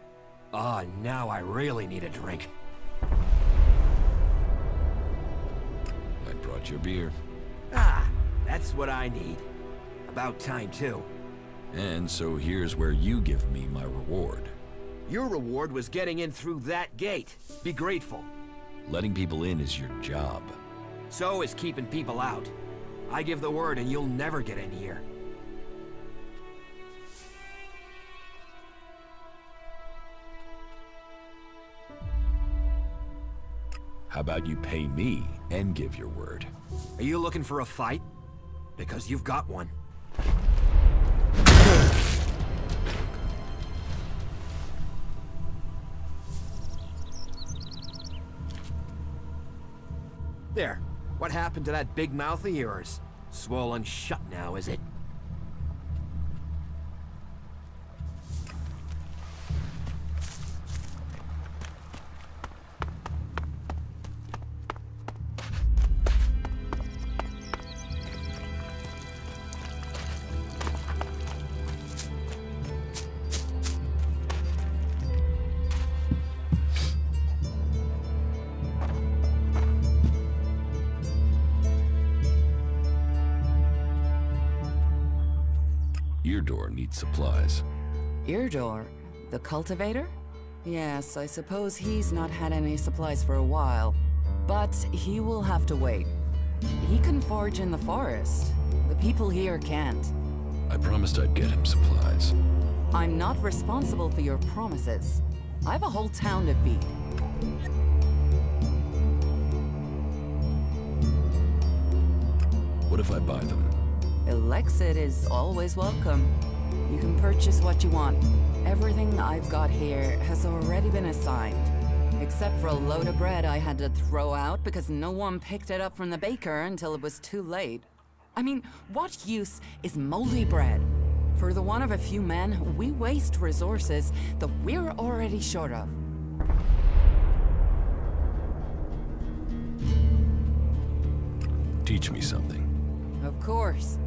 Ah, now I really need a drink. I brought your beer. Ah, that's what I need. About time, too. And so here's where you give me my reward. Your reward was getting in through that gate. Be grateful. Letting people in is your job. So is keeping people out. I give the word and you'll never get in here. How about you pay me and give your word? Are you looking for a fight? Because you've got one. There. What happened to that big mouth of yours? Swollen shut now, is it? Eardor needs supplies. Eardor? The cultivator? Yes, I suppose he's not had any supplies for a while. But he will have to wait. He can forage in the forest. The people here can't. I promised I'd get him supplies. I'm not responsible for your promises. I have a whole town to feed. What if I buy them? ELEX is always welcome. You can purchase what you want. Everything I've got here has already been assigned. Except for a load of bread I had to throw out because no one picked it up from the baker until it was too late. I mean, what use is moldy bread? For the want of a few men, we waste resources that we're already short of. Teach me something. Of course.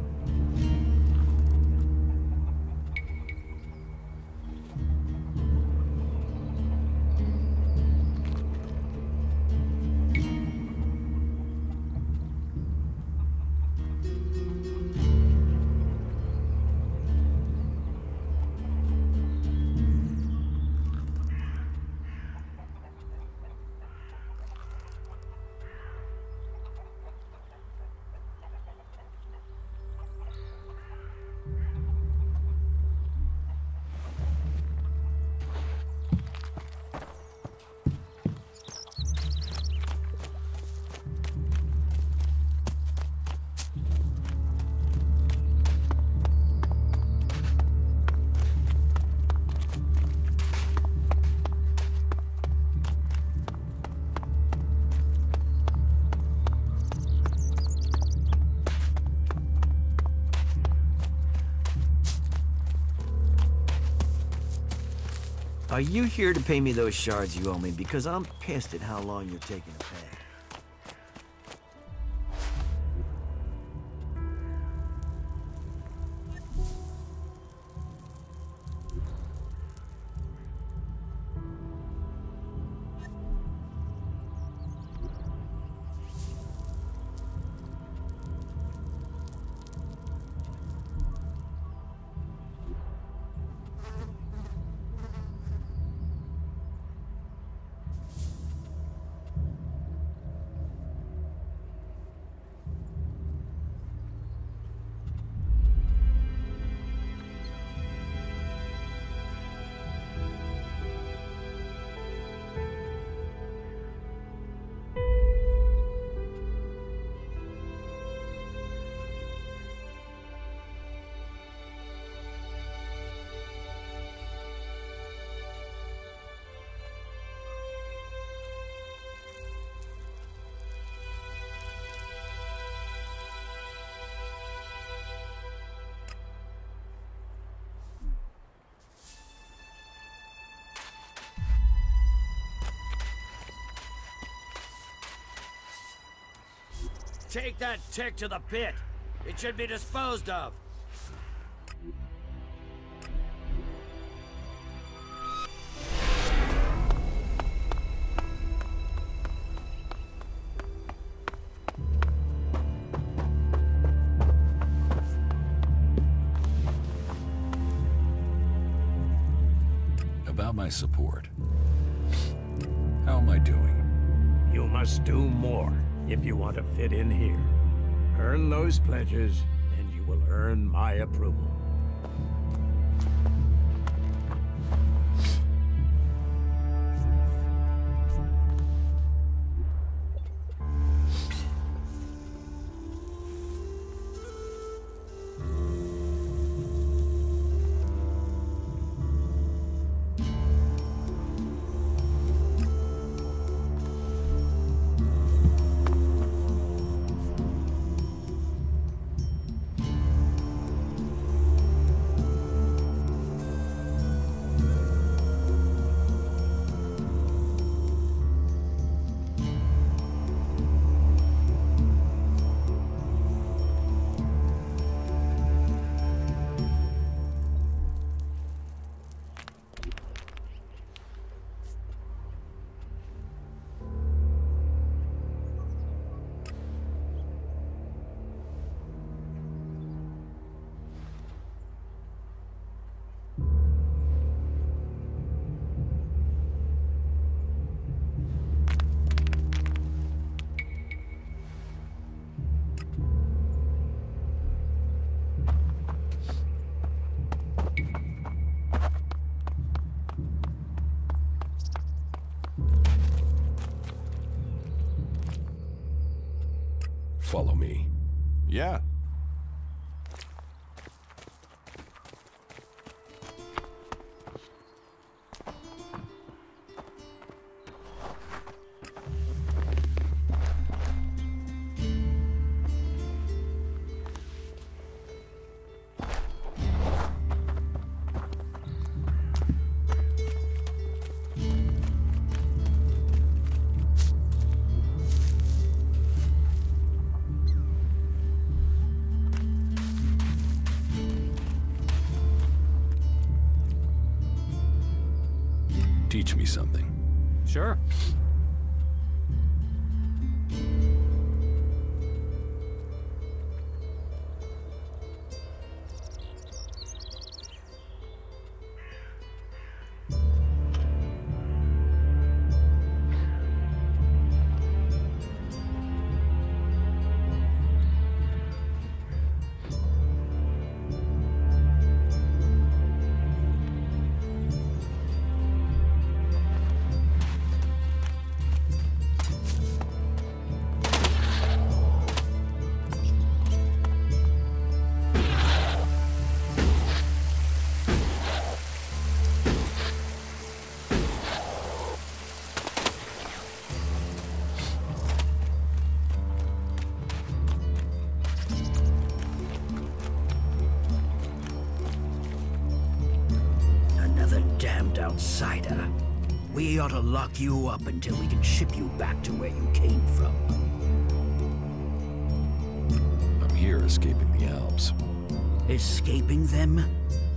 Are you here to pay me those shards you owe me? Because I'm pissed at how long you're taking to pay. Take that tick to the pit. It should be disposed of. About my support. How am I doing? You must do more if you want to fit in here. Earn those pledges, and you will earn my approval. Follow me. Yeah. Teach me something. Sure. Outsider. We ought to lock you up until we can ship you back to where you came from. I'm here escaping the Alps. Escaping them?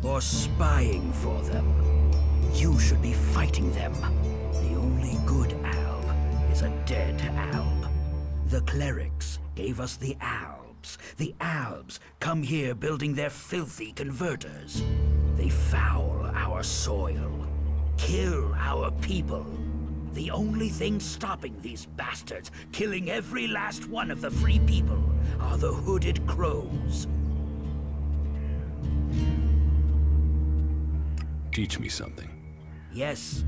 Or spying for them? You should be fighting them. The only good alb is a dead alb. The clerics gave us the albs. The albs come here building their filthy converters. They foul our soil. Kill our people. The only thing stopping these bastards killing every last one of the free people are the hooded crows. Teach me something. Yes.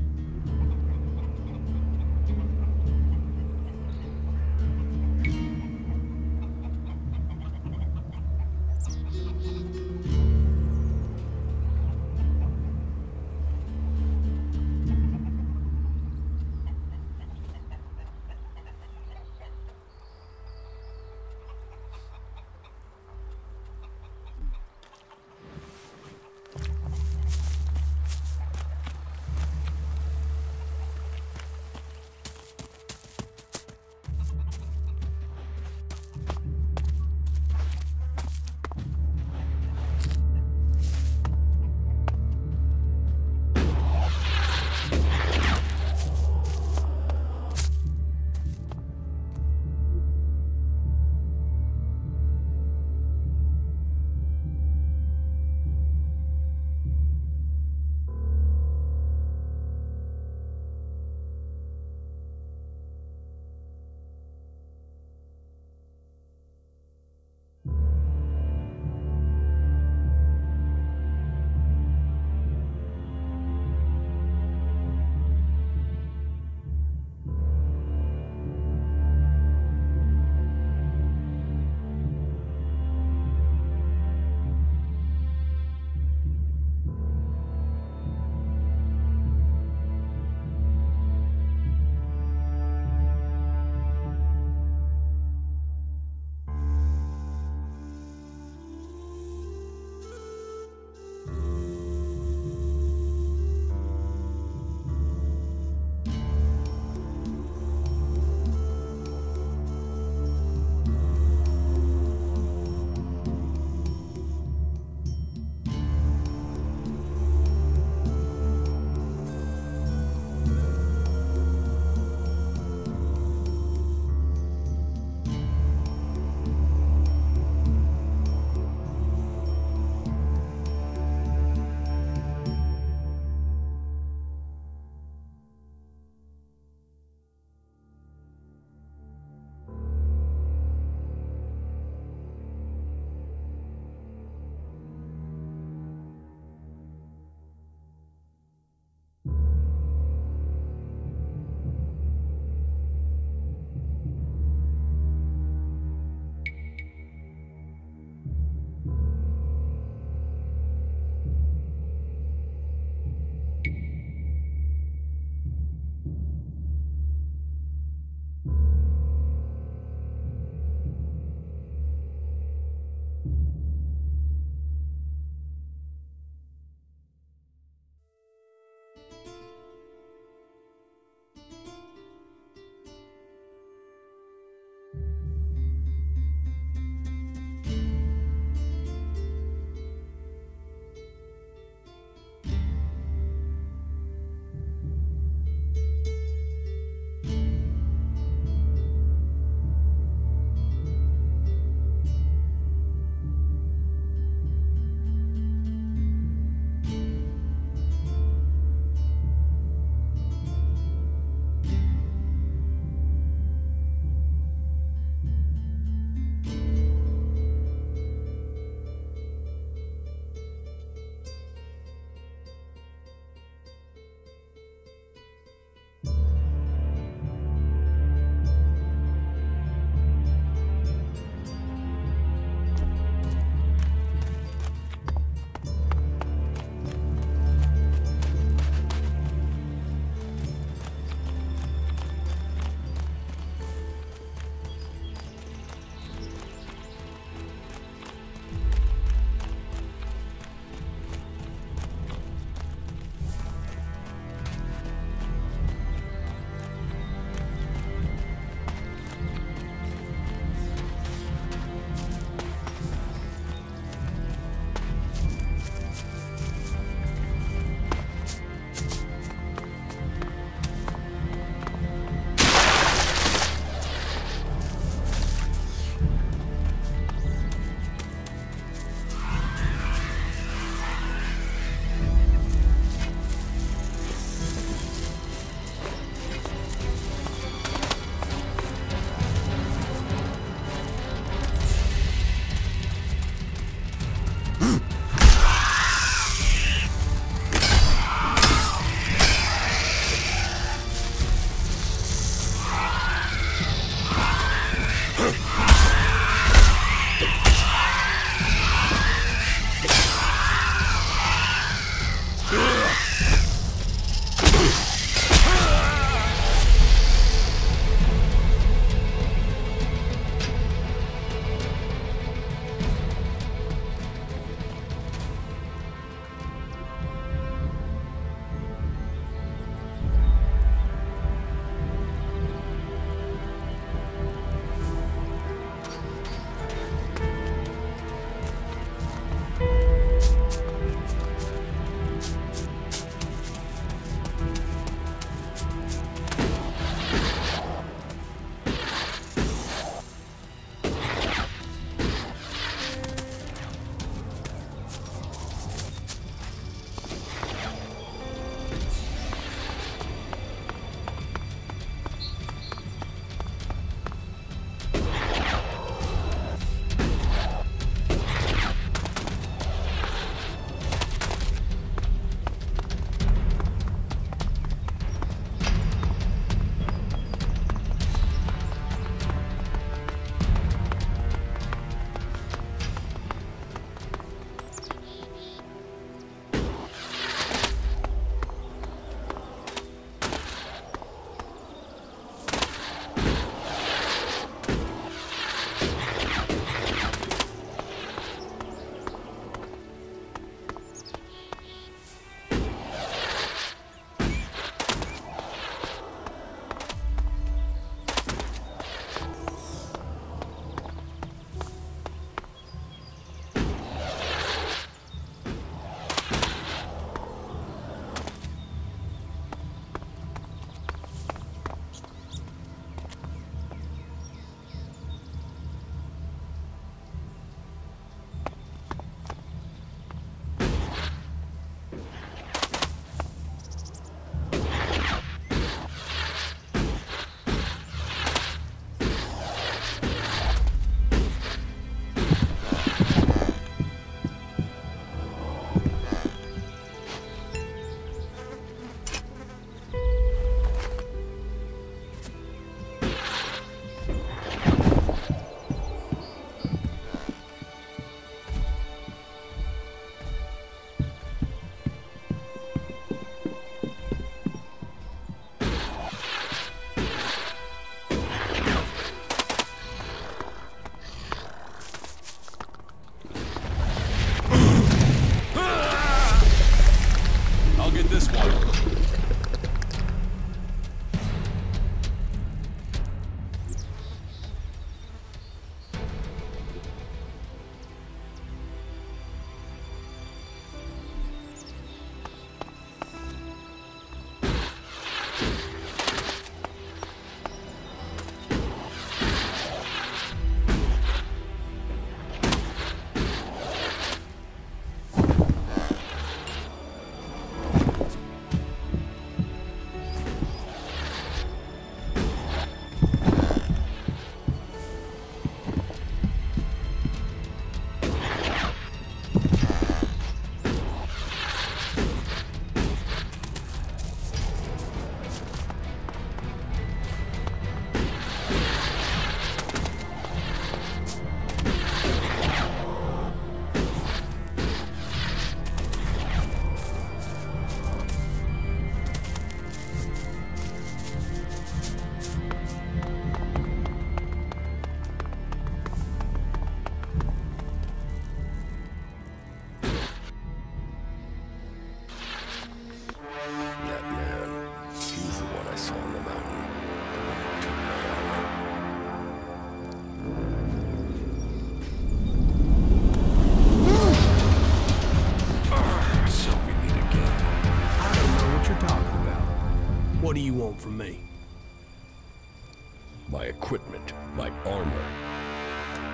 my equipment, my armor.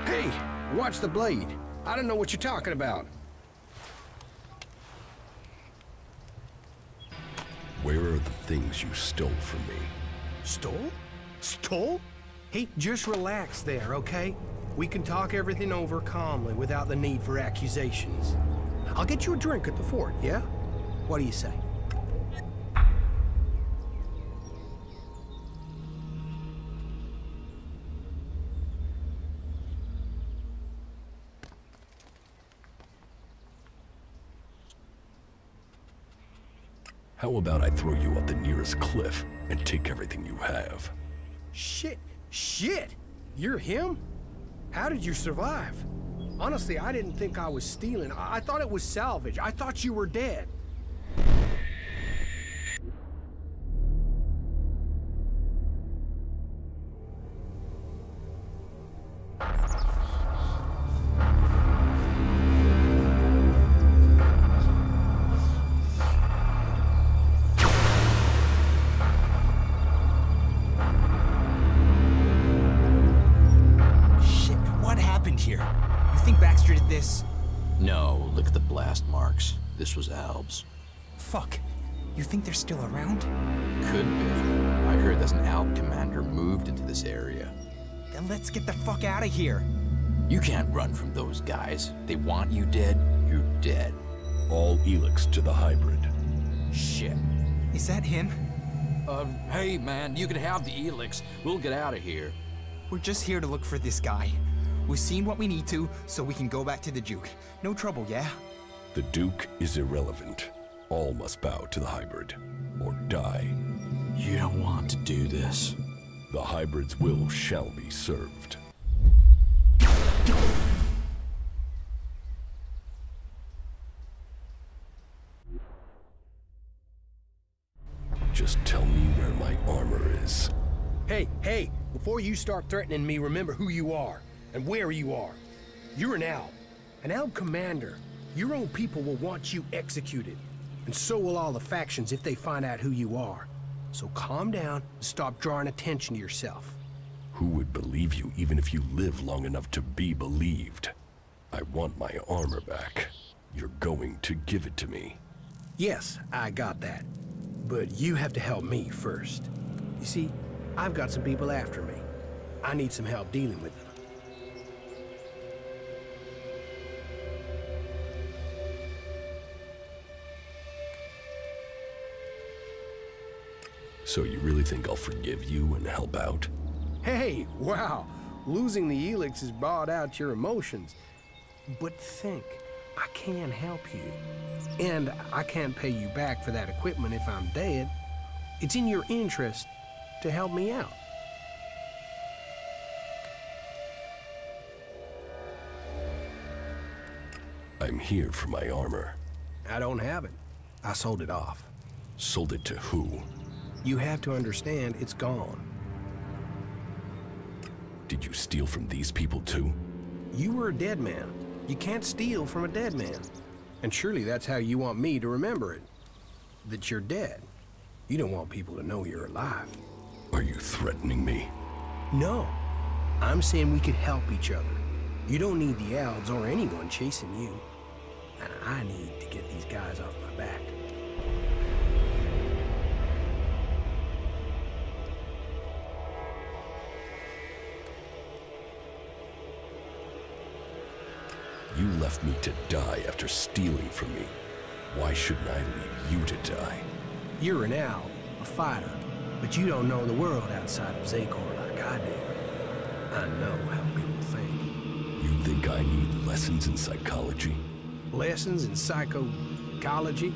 Hey, watch the blade. I don't know what you're talking about. Where are the things you stole from me? Stole? Stole? Hey, just relax there, okay? We can talk everything over calmly without the need for accusations. I'll get you a drink at the fort, yeah? What do you say? How about I throw you off the nearest cliff and take everything you have? Shit! You're him? How did you survive? Honestly, I didn't think I was stealing. I thought it was salvage. I thought you were dead. No, look at the blast marks. This was Alb's. Fuck. You think they're still around? Could be. I heard that an Alb commander moved into this area. Then let's get the fuck out of here. You can't run from those guys. They want you dead, you're dead. All ELEX to the hybrid. Shit. Is that him? Hey man, you can have the ELEX. We'll get out of here. We're just here to look for this guy. We've seen what we need to, so we can go back to the Duke. No trouble, yeah? The Duke is irrelevant. All must bow to the hybrid, or die. You don't want to do this. The hybrid's will shall be served. Just tell me where my armor is. Hey, before you start threatening me, remember who you are. And where you are. You're an Alb commander. Your own people will want you executed. And so will all the factions if they find out who you are. So calm down and stop drawing attention to yourself. Who would believe you even if you live long enough to be believed? I want my armor back. You're going to give it to me. Yes, I got that. But you have to help me first. You see, I've got some people after me. I need some help dealing with them. So you really think I'll forgive you and help out? Hey, wow. Losing the ELEX has brought out your emotions. But think, I can help you. And I can't pay you back for that equipment if I'm dead. It's in your interest to help me out. I'm here for my armor. I don't have it. I sold it off. Sold it to who? You have to understand, it's gone. Did you steal from these people too? You were a dead man. You can't steal from a dead man. And surely that's how you want me to remember it. That you're dead. You don't want people to know you're alive. Are you threatening me? No. I'm saying we could help each other. You don't need the Albs or anyone chasing you. And I need to get these guys off my back. You left me to die after stealing from me. Why shouldn't I leave you to die? You're an Alb, a fighter, but you don't know the world outside of Zakor like I do. I know how people think. You think I need lessons in psychology? Lessons in psychology?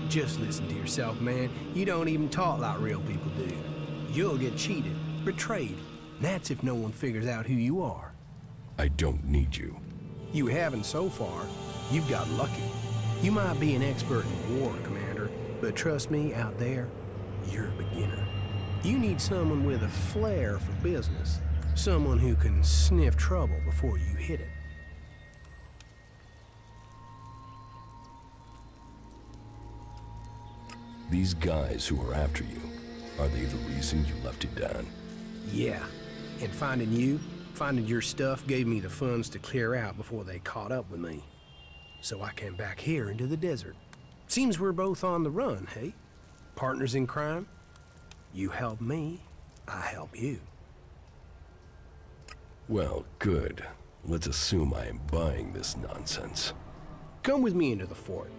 Just listen to yourself, man. You don't even talk like real people do. You'll get cheated, betrayed. That's if no one figures out who you are. I don't need you. You haven't so far. You've got lucky. You might be an expert in war, Commander, but trust me, out there, you're a beginner. You need someone with a flair for business. Someone who can sniff trouble before you hit it. These guys who are after you, are they the reason you left it down? Yeah. And finding your stuff gave me the funds to clear out before they caught up with me. So I came back here into the desert. Seems we're both on the run, hey? Partners in crime? You help me, I help you. Well, good. Let's assume I am buying this nonsense. Come with me into the fort.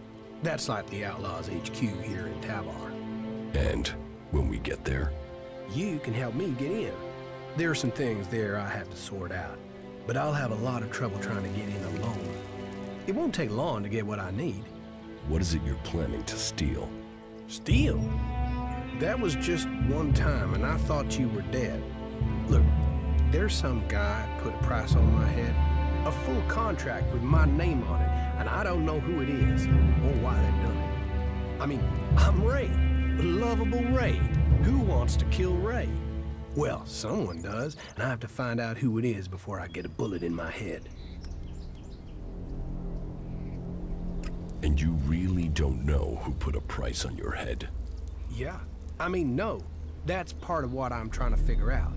That's like the Outlaws HQ here in Tabar. And when we get there? You can help me get in. There are some things there I have to sort out, but I'll have a lot of trouble trying to get in alone. It won't take long to get what I need. What is it you're planning to steal? Steal? That was just one time, and I thought you were dead. Look, there's some guy put a price on my head. A full contract with my name on it, and I don't know who it is or why they've done it. I mean, I'm Ray, lovable Ray. Who wants to kill Ray? Well, someone does, and I have to find out who it is before I get a bullet in my head. And you really don't know who put a price on your head? Yeah. I mean, no. That's part of what I'm trying to figure out.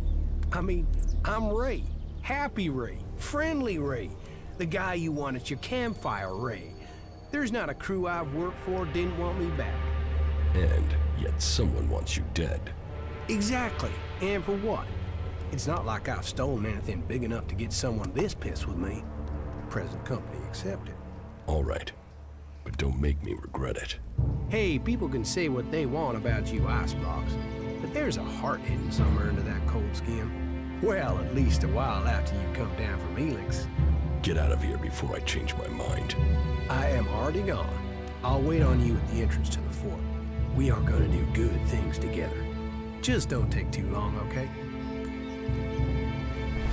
I mean, I'm Ray. Happy Ray. Friendly Ray. The guy you want at your campfire, Ray. There's not a crew I've worked for didn't want me back. And yet someone wants you dead. Exactly. And for what? It's not like I've stolen anything big enough to get someone this pissed with me. Present company accepted. All right. But don't make me regret it. Hey, people can say what they want about you iceblocks, but there's a heart hidden somewhere under that cold skin. Well, at least a while after you come down from ELEX. Get out of here before I change my mind. I am already gone. I'll wait on you at the entrance to the fort. We are gonna do good things together. Just don't take too long, okay?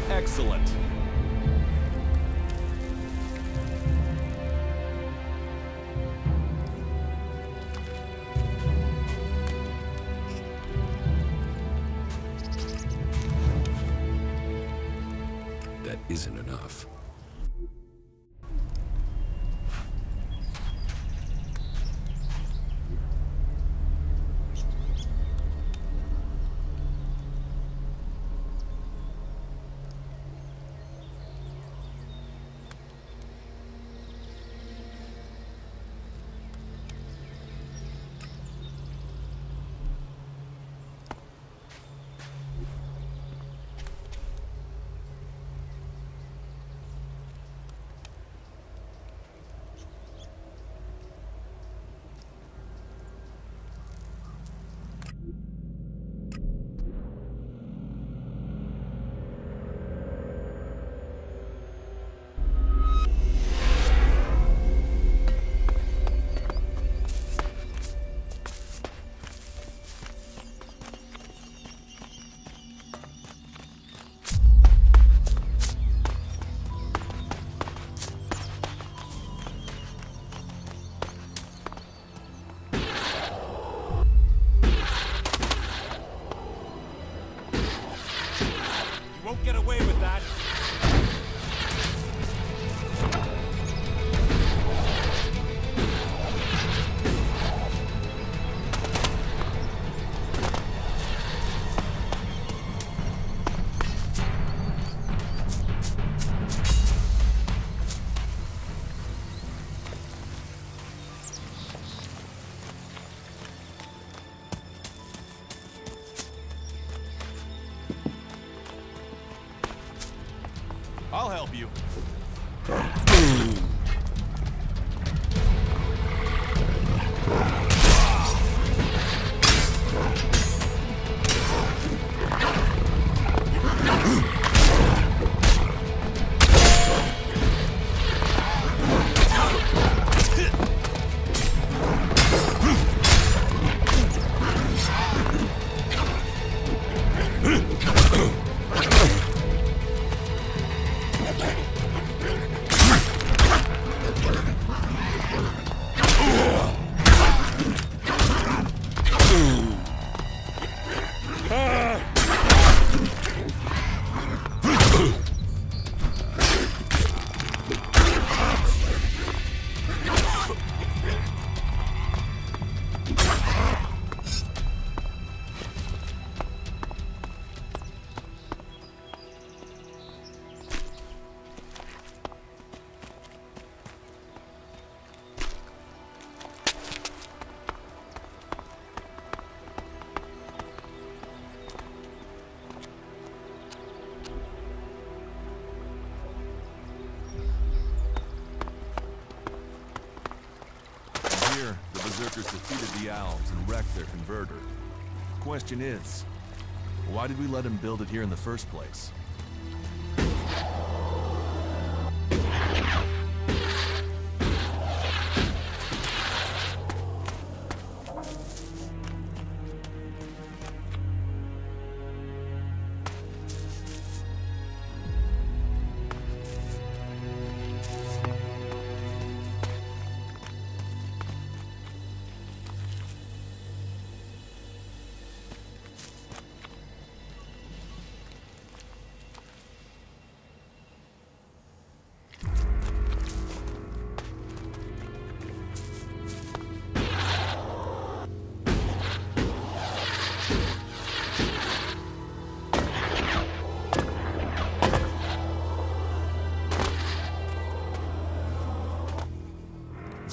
Excellent. That isn't enough. Won't get away with that. I'll help you. Berserkers defeated the Alves and wrecked their converter. Question is, why did we let him build it here in the first place?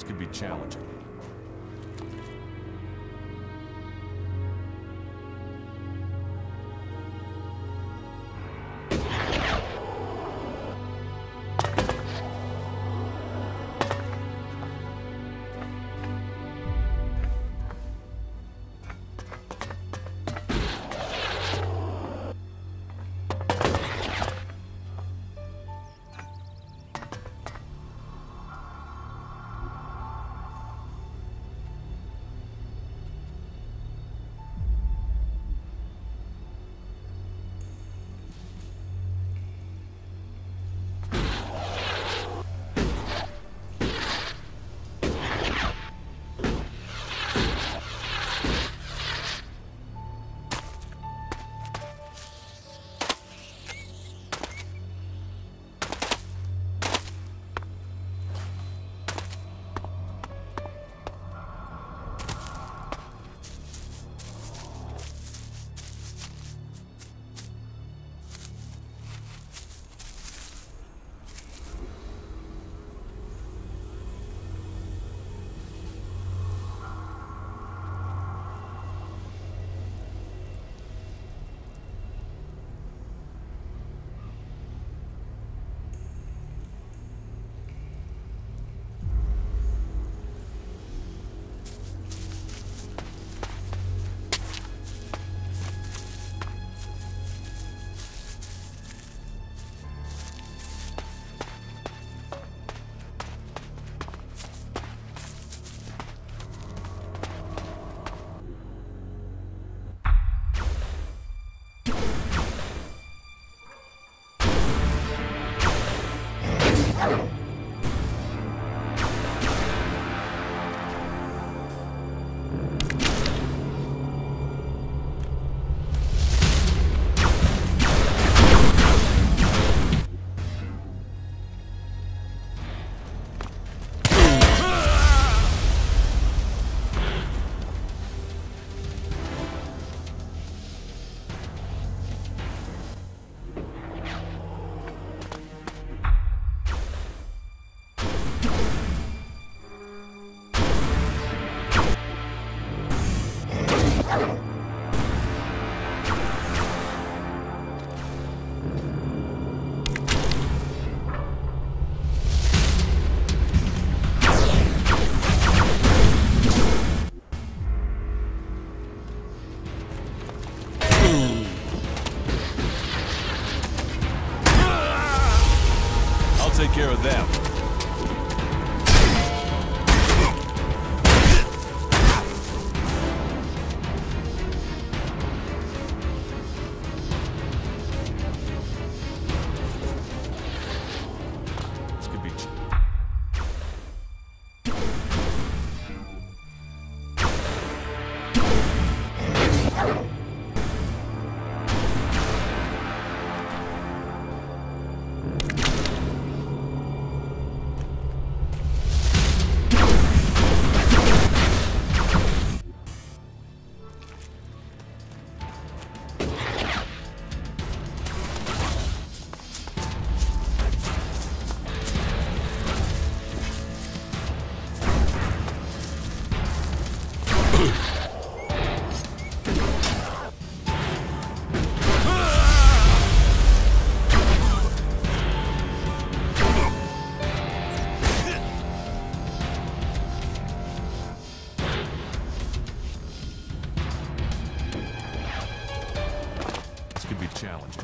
Could be challenging. Take care of them. This could be be challenging.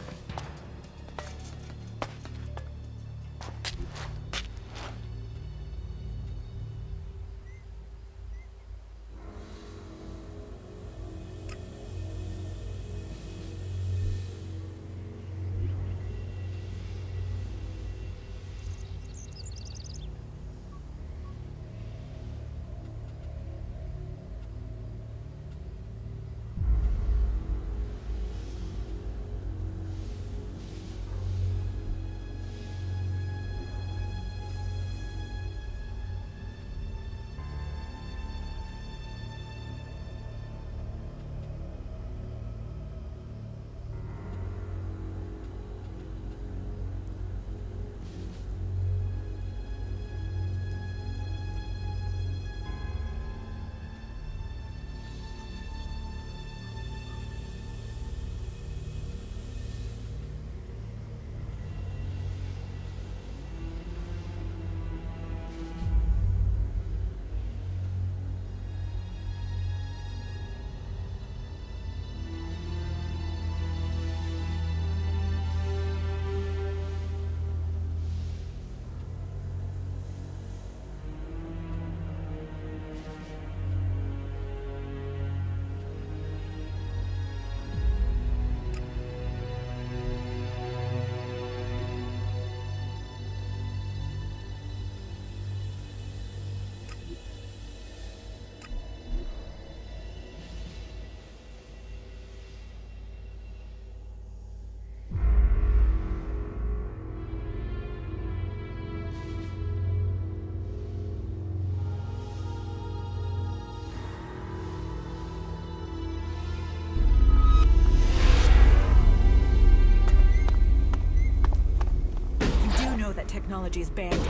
Technology is banned.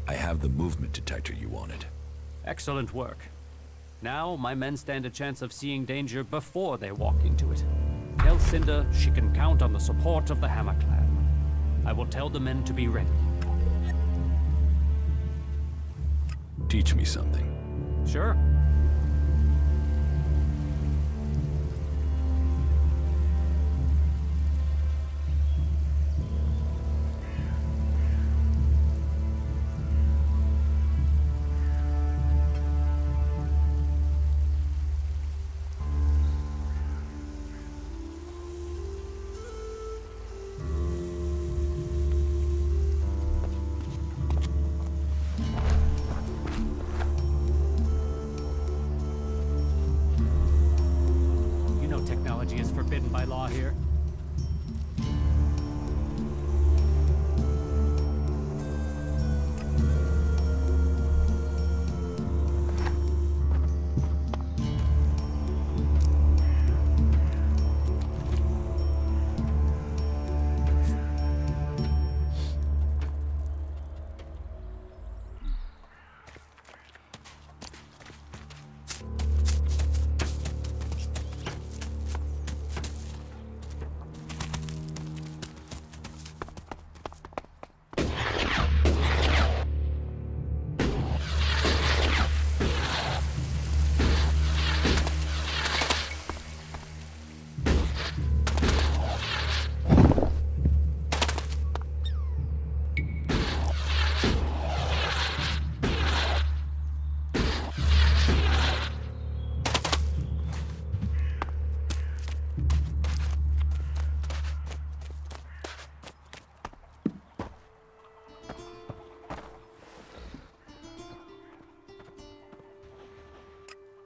I have the movement detector you wanted. Excellent work. Now, my men stand a chance of seeing danger before they walk into it. Tell Cinder she can count on the support of the Hammer Clan. I will tell the men to be ready. Teach me something. Sure. Technology is forbidden by law here.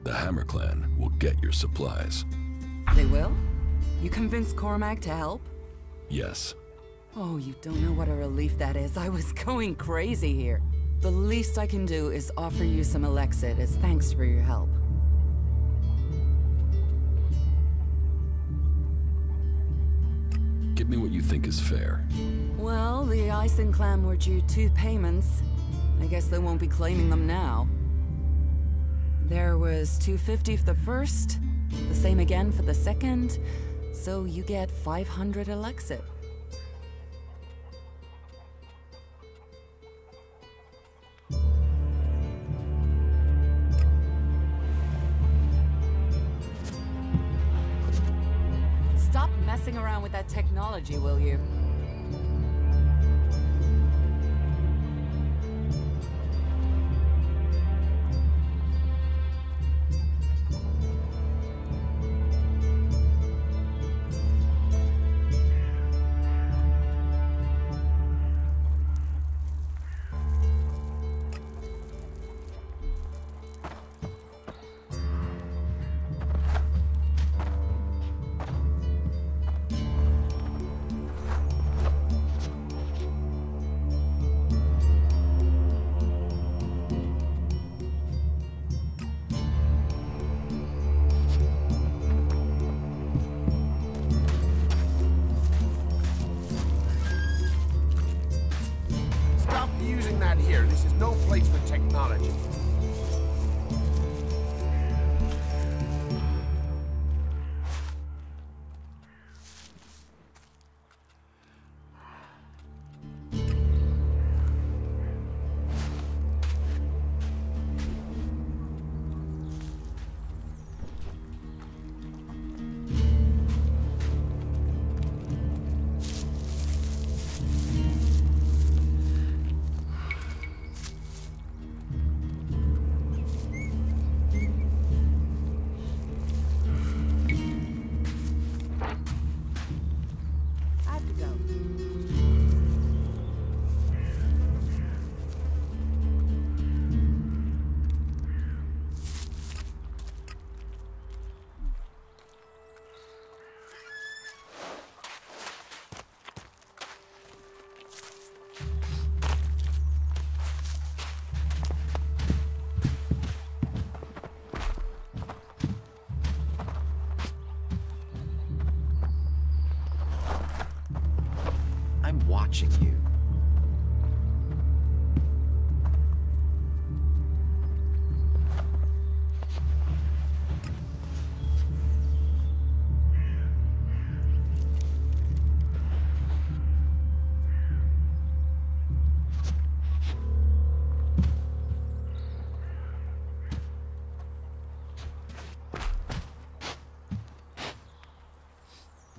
The Hammer Clan will get your supplies. They will? You convinced Cormac to help? Yes. Oh, you don't know what a relief that is. I was going crazy here. The least I can do is offer you some Elexit as thanks for your help. Give me what you think is fair. Well, the Ison clan were due 2 payments. I guess they won't be claiming them now. There was $250 for the first, the same again for the second, so you get 500 Elexit. Stop messing around with that technology, will you? Here, this is no place for technology. Watching you.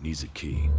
Needs a key.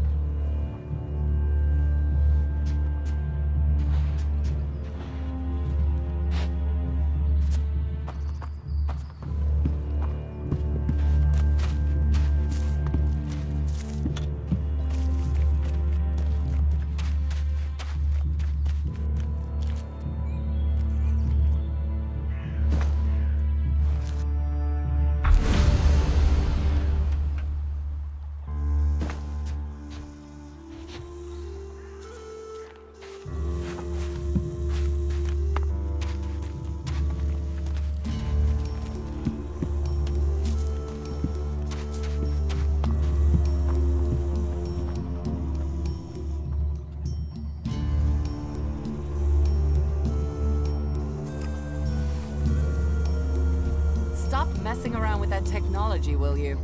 Stop messing around with that technology, will you?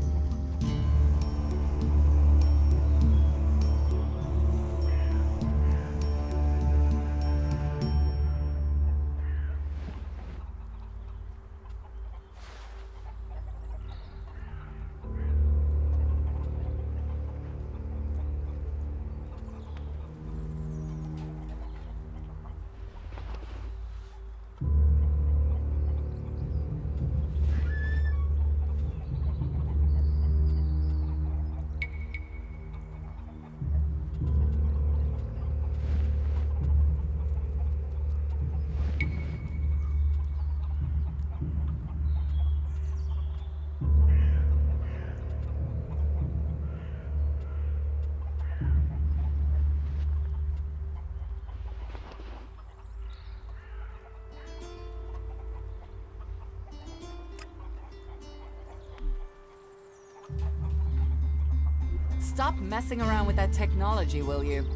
Stop messing around with that technology, will you?